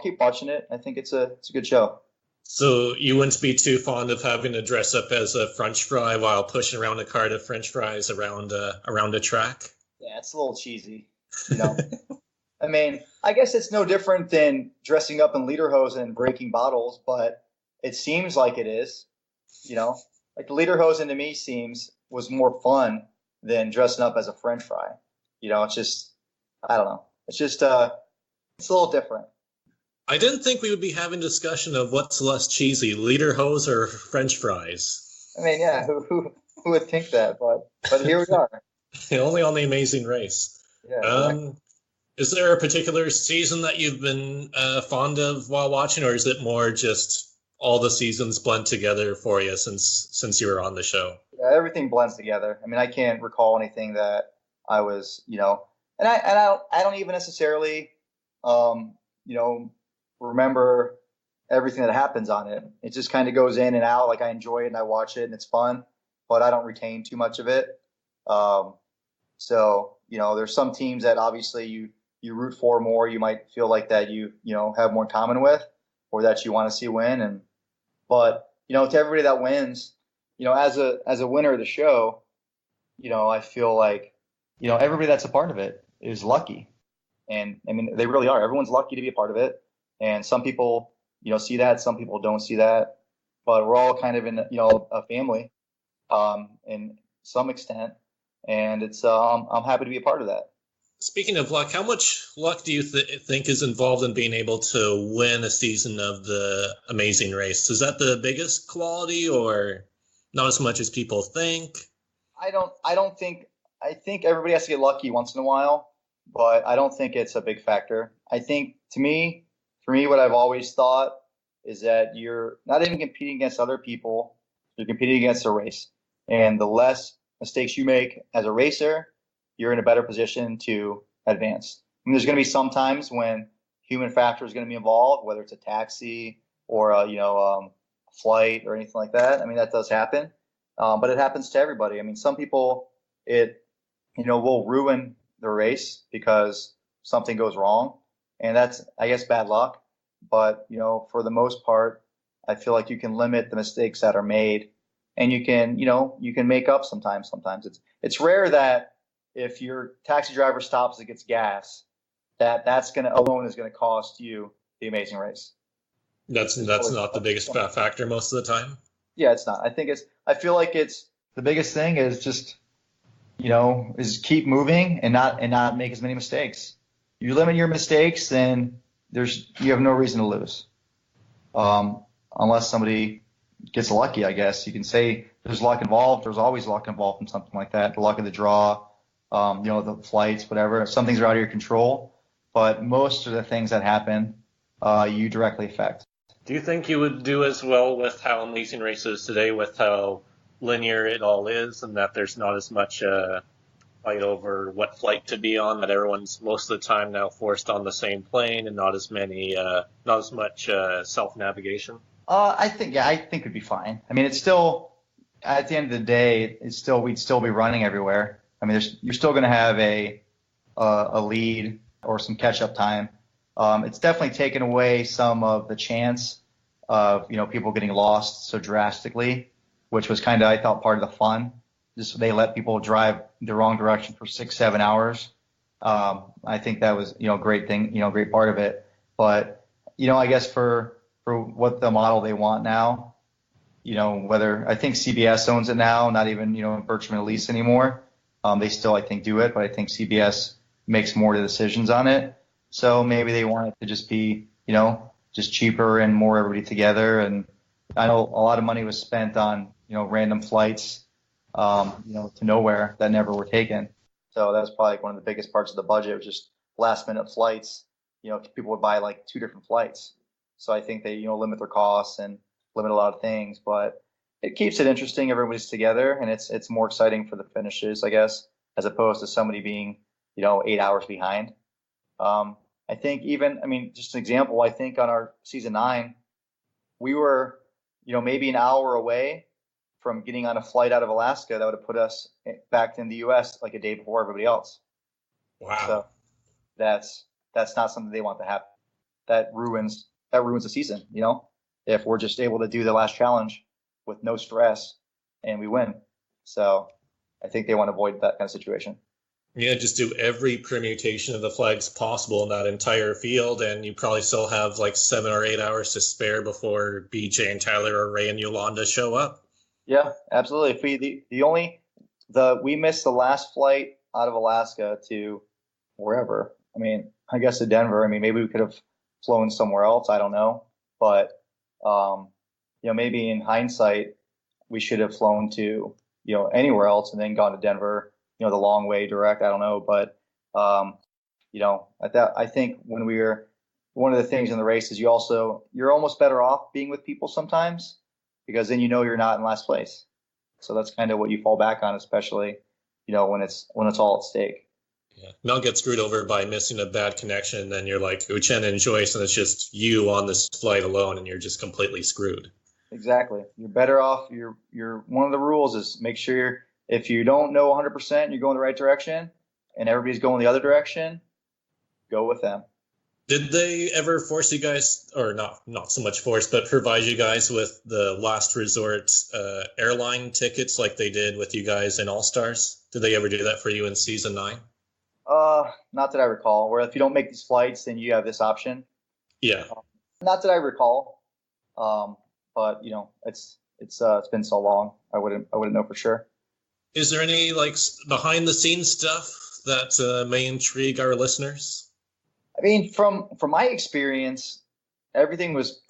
keep watching it. I think it's a good show. So you wouldn't be too fond of having to dress up as a French fry while pushing around a cart of French fries around a track? Yeah, it's a little cheesy, you know. I mean, I guess it's no different than dressing up in lederhosen and breaking bottles, but it seems like it is, you know. Like the lederhosen to me was more fun than dressing up as a French fry. You know, it's just I don't know. It's just it's a little different. I didn't think we would be having discussion of what's less cheesy, lederhosen or French fries. I mean, yeah, who would think that? But here we are. Only on The Amazing Race. Yeah. Exactly. Is there a particular season that you've been fond of while watching, or is it more just all the seasons blend together for you since you were on the show? Yeah, everything blends together. I mean, I can't recall anything that I was, you know, and I don't even necessarily, you know, remember everything that happens on it. It just kind of goes in and out. Like I enjoy it and I watch it and it's fun, but I don't retain too much of it. So, you know, there's some teams that obviously you root for more. You might feel like that you know, have more in common with, or that you want to see win. But, you know, to everybody that wins, you know, as a winner of the show, you know, I feel like, you know, everybody that's a part of it is lucky. And I mean, they really are. Everyone's lucky to be a part of it. And some people, you know, see that, some people don't see that, but we're all kind of in, you know, a family, in some extent. And it's, I'm happy to be a part of that. Speaking of luck, how much luck do you think is involved in being able to win a season of The Amazing Race? Is that the biggest quality, or not as much as people think? I think everybody has to get lucky once in a while, but I don't think it's a big factor. I think for me, what I've always thought is that you're not even competing against other people. You're competing against a race. And the less mistakes you make as a racer, you're in a better position to advance. I mean, there's going to be some times when human factor is going to be involved, whether it's a taxi or a flight or anything like that. I mean, that does happen, but it happens to everybody. I mean, some people will ruin the race because something goes wrong, and that's, I guess, bad luck. But you know, for the most part, I feel like you can limit the mistakes that are made, and you can make up sometimes. Sometimes it's rare that if your taxi driver stops and gets gas, that's alone is gonna cost you the Amazing Race. That's not the biggest factor most of the time. Yeah, it's not. I feel like it's the biggest thing is just, you know, is keep moving and not make as many mistakes. You limit your mistakes, then you have no reason to lose. Unless somebody gets lucky, I guess. You can say there's luck involved. There's always luck involved in something like that. The luck of the draw, the flights, whatever. Some things are out of your control, but most of the things that happen, you directly affect. Do you think you would do as well with how Amazing Race is today, with how linear it all is, and that there's not as much fight over what flight to be on, that everyone's most of the time now forced on the same plane, and not as much self-navigation? I think it'd be fine. I mean, it's still, at the end of the day, we'd still be running everywhere. I mean, you're still going to have a lead or some catch-up time. It's definitely taken away some of the chance of, people getting lost so drastically, which was kind of, I thought, part of the fun. Just they let people drive the wrong direction for 6-7 hours. I think that was, great thing, great part of it. But, I guess for what the model they want now, whether I think CBS owns it now, not even, Bertram and Elise anymore. They still, I think, do it, but I think CBS makes more of the decisions on it. So maybe they want it to just be, just cheaper and more everybody together. And I know a lot of money was spent on, random flights, to nowhere that never were taken. So that's probably one of the biggest parts of the budget, was just last minute flights. People would buy like 2 different flights. So I think they, limit their costs and limit a lot of things, but it keeps it interesting. Everybody's together, and it's more exciting for the finishes, I guess, as opposed to somebody being, 8 hours behind. I think just an example, I think on our season 9, we were, maybe an hour away from getting on a flight out of Alaska that would have put us back in the U.S. like a day before everybody else. Wow. So that's not something they want to happen. That ruins the season, if we're just able to do the last challenge with no stress and we win. So I think they want to avoid that kind of situation. Yeah, just do every permutation of the flags possible in that entire field, and you probably still have like 7 or 8 hours to spare before BJ and Tyler or Ray and Yolanda show up. Yeah, absolutely. If we missed the last flight out of Alaska to wherever. I mean, I guess to Denver. I mean, maybe we could have flown somewhere else. I don't know, but maybe in hindsight, we should have flown to anywhere else and then gone to Denver. The long way direct. I don't know, but I think when one of the things in the race is you're almost better off being with people sometimes, because then you're not in last place. So that's kind of what you fall back on, especially when it's all at stake. Yeah, not get screwed over by missing a bad connection, and then you're like Uchenna and Joyce, and it's just you on this flight alone, and you're just completely screwed. Exactly. You're better off. You're one of the rules is make sure if you don't know 100%, you're going the right direction, and everybody's going the other direction, go with them. Did they ever force you guys, or not so much force, but provide you guys with the last resort airline tickets like they did with you guys in All Stars? Did they ever do that for you in season 9? Not that I recall. Where if you don't make these flights, then you have this option. Yeah. Not that I recall. But it's been so long. I wouldn't know for sure. Is there any like behind the scenes stuff that may intrigue our listeners? I mean, from my experience, everything was,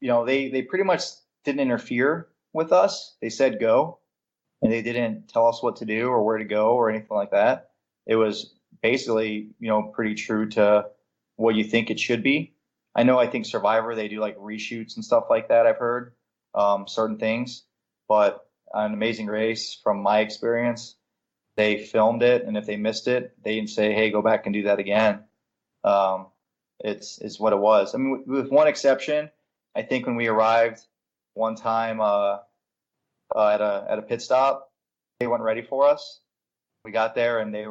they pretty much didn't interfere with us. They said go, and they didn't tell us what to do or where to go or anything like that. It was basically, pretty true to what you think it should be. I think Survivor, they do like reshoots and stuff like that. I've heard certain things, but on Amazing Race, from my experience, they filmed it, and if they missed it, they didn't say, "Hey, go back and do that again." It's what it was. I mean, with one exception, I think when we arrived one time at a pit stop, they weren't ready for us. We got there and they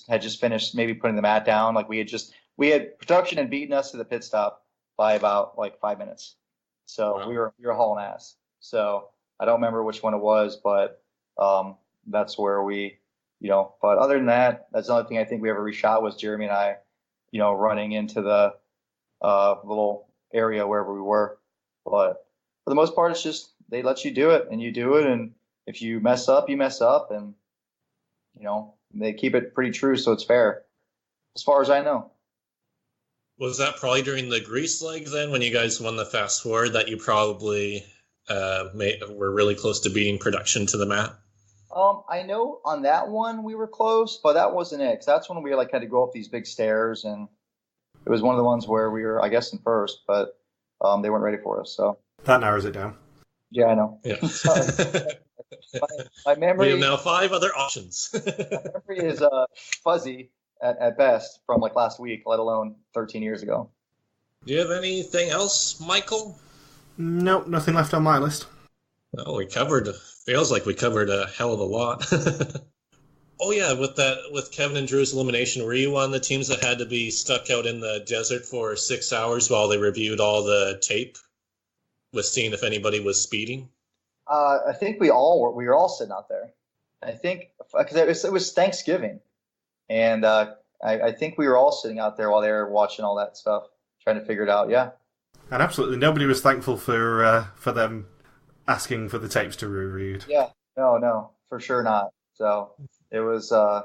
had just finished maybe putting the mat down. Like we had production had beaten us to the pit stop by about like 5 minutes. So wow. we were hauling ass. So I don't remember which one it was, but that's where we, but other than that, that's another thing I think we ever reshot was Jeremy and I, running into the little area wherever we were. But for the most part, it's just they let you do it and you do it. And if you mess up, you mess up. And, they keep it pretty true. So it's fair as far as I know. Was that probably during the Grease leg then when you guys won the fast forward that you probably were really close to beating production to the mat? I know on that one we were close, but that wasn't it. 'Cause that's when we had to go up these big stairs, and it was one of the ones where we were, I guess, in first, but they weren't ready for us. So that narrows it down. Yeah, I know. Yeah. my memory. We have now 5 other options. My memory is fuzzy at best from like last week, let alone 13 years ago. Do you have anything else, Michael? Nope, nothing left on my list. Well, feels like we covered a hell of a lot. Oh yeah, with Kevin and Drew's elimination, were you one of the teams that had to be stuck out in the desert for 6 hours while they reviewed all the tape, with seeing if anybody was speeding? I think we were all sitting out there. I think because it was Thanksgiving, and I think we were all sitting out there while they were watching all that stuff, trying to figure it out. Yeah. And absolutely nobody was thankful for them asking for the tapes to be reviewed. Yeah, no, for sure not. So it was, there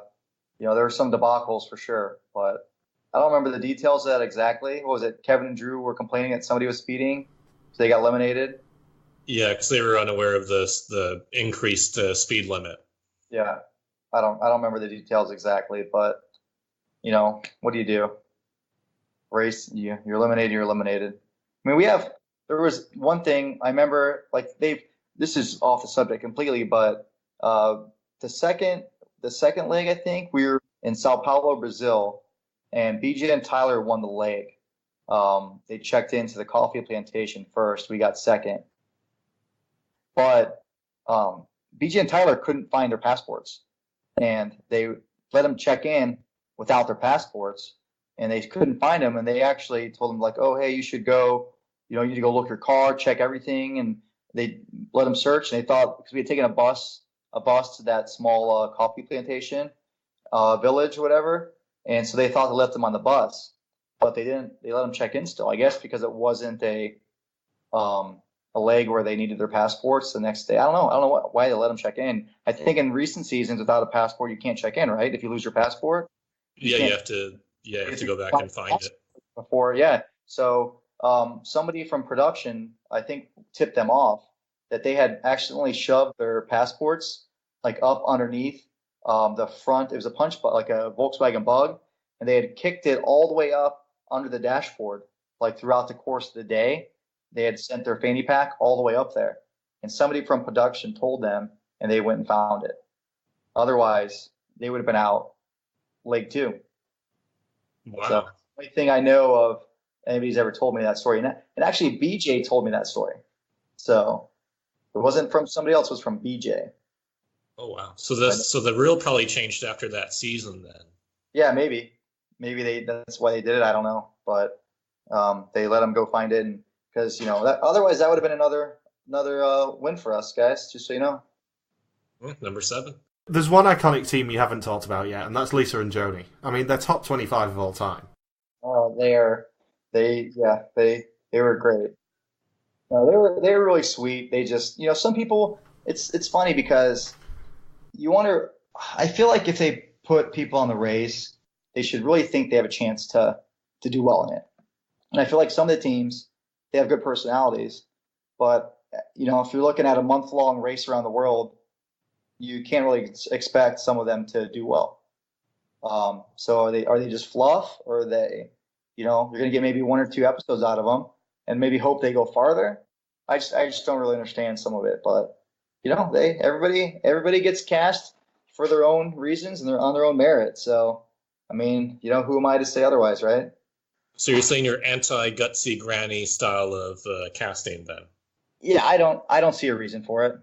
were some debacles for sure, but I don't remember the details of that exactly. What was it? Kevin and Drew were complaining that somebody was speeding, so they got eliminated. Yeah, because they were unaware of the increased speed limit. Yeah, I don't remember the details exactly, but what do you do? Race, you're eliminated. You're eliminated. I mean, there was one thing I remember, like this is off the subject completely, but the second leg, I think we were in Sao Paulo, Brazil, and BJ and Tyler won the leg. They checked into the coffee plantation first. We got second, but BJ and Tyler couldn't find their passports, and they let them check in without their passports, and they couldn't find them. And they actually told them like, "Oh, hey, you should go. You need to go look your car, check everything." And they let them search, and they thought because we had taken a bus to that small coffee plantation, village or whatever, and so they thought they left them on the bus, but they didn't. They let them check in still, I guess, because it wasn't a leg where they needed their passports the next day. I don't know why they let them check in. I think in recent seasons, without a passport, you can't check in, right? If you lose your passport, you have to go back and find it before. Yeah. So somebody from production, I think, tipped them off that they had accidentally shoved their passports like up underneath the front. It was a punch, like a Volkswagen Bug, and they had kicked it all the way up under the dashboard, like throughout the course of the day. They had sent their fanny pack all the way up there, and somebody from production told them, and they went and found it. Otherwise, they would have been out leg 2. Wow. So, the only thing I know of anybody's ever told me that story, and actually BJ told me that story. So it wasn't from somebody else; it was from BJ. Oh wow! So the rule probably changed after that season then. Yeah, maybe that's why they did it. I don't know, but they let them go find it, and because otherwise that would have been another win for us, guys. Just so you know. Number 7. There's one iconic team you haven't talked about yet, and that's Lisa and Joni. I mean, they're top 25 of all time. Oh, they were great. No, they were really sweet. They just some people. It's funny because you wonder. I feel like if they put people on the race, they should really think they have a chance to do well in it. And I feel like some of the teams, they have good personalities, but if you're looking at a month-long race around the world, you can't really expect some of them to do well. So are they just fluff, or are they, you're going to get maybe 1 or 2 episodes out of them and maybe hope they go farther? I just don't really understand some of it, but everybody gets cast for their own reasons and they're on their own merit. So, I mean, who am I to say otherwise, right? So you're saying you're anti-gutsy granny style of casting then? Yeah, I don't see a reason for it.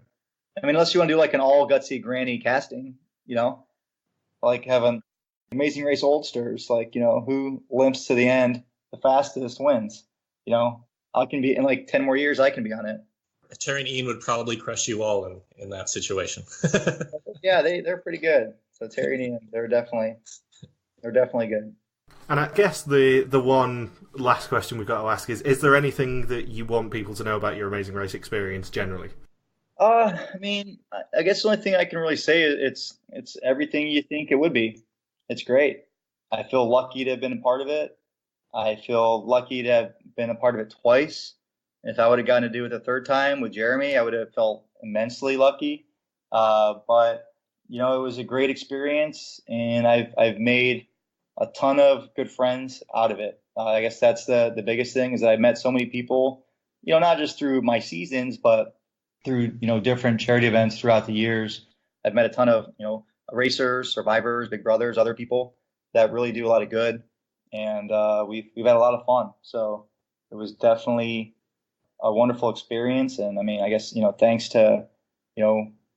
I mean, unless you want to do like an all gutsy granny casting, like having Amazing Race oldsters, like, who limps to the end the fastest wins. I can be in like 10 more years, I can be on it. Terry and Ian would probably crush you all in that situation. Yeah, they're pretty good. So Terry and Ian, they're definitely good. And I guess the one last question we've got to ask is there anything that you want people to know about your Amazing Race experience generally? I mean, I guess the only thing I can really say is it's everything you think it would be. It's great. I feel lucky to have been a part of it. I feel lucky to have been a part of it twice. If I would have gotten to do it the third time with Jeremy, I would have felt immensely lucky. But it was a great experience, and I've made a ton of good friends out of it. I guess that's the biggest thing, is that I've met so many people, not just through my seasons, but through, different charity events throughout the years. I've met a ton of, racers, survivors, big brothers, other people that really do a lot of good. And we've had a lot of fun. So it was definitely a wonderful experience. And I mean, I guess, thanks to,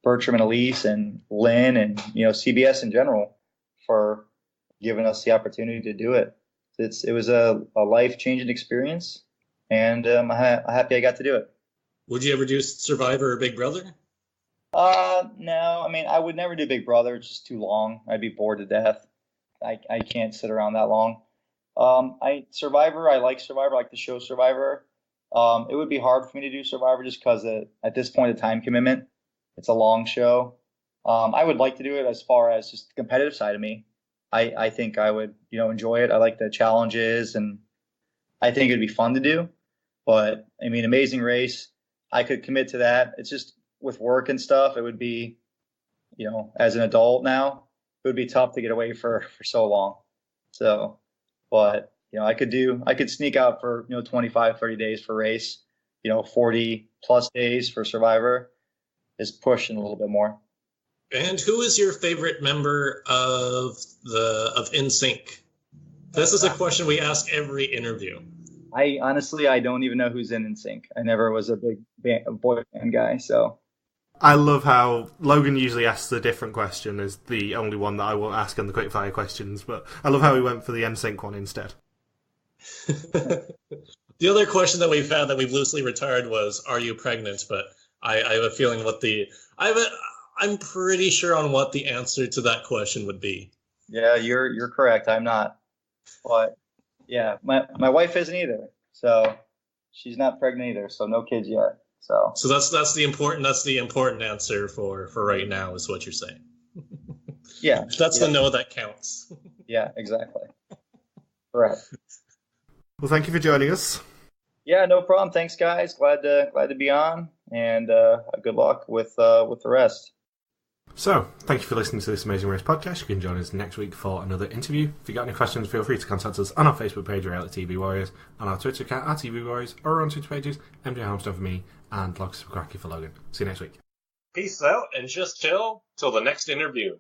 Bertram and Elise and Lynn and, CBS in general for giving us the opportunity to do it. It was a life-changing experience, and I'm happy I got to do it. Would you ever do Survivor or Big Brother? No. I mean, I would never do Big Brother. It's just too long. I'd be bored to death. I can't sit around that long. Survivor, I like Survivor. I like the show Survivor. It would be hard for me to do Survivor just because at this point, the time commitment. It's a long show. I would like to do it as far as just the competitive side of me. I think I would, enjoy it. I like the challenges, and I think it'd be fun to do. But I mean, Amazing Race, I could commit to that. It's just with work and stuff, it would be, as an adult now, it would be tough to get away for so long. So, but, I could sneak out for, 25, 30 days for race, 40 plus days for Survivor, is pushing a little bit more. And who is your favorite member of NSYNC? This is a question we ask every interview. I don't even know who's in NSYNC. I never was a big boy band guy, so. I love how Logan usually asks a different question as the only one that I won't ask on the quickfire questions, but I love how he went for the NSYNC one instead. The other question that we've had that we've loosely retired was, "Are you pregnant?" But I have a feeling I'm pretty sure on what the answer to that question would be. Yeah, you're correct. I'm not. But yeah, my wife isn't either. So she's not pregnant either. So no kids yet. So that's the important answer for right now is what you're saying. Yeah. That's the no that counts. Yeah, exactly. Correct. Well, thank you for joining us. Yeah, no problem. Thanks, guys. Glad to be on, and good luck with the rest. So, thank you for listening to this Amazing Race podcast. You can join us next week for another interview. If you've got any questions, feel free to contact us on our Facebook page, Reality TV Warriors, on our Twitter account, TV Warriors, or on Twitter pages, MJ Harmstone for me, and Logs for Cracky for Logan. See you next week. Peace out, and just chill till the next interview.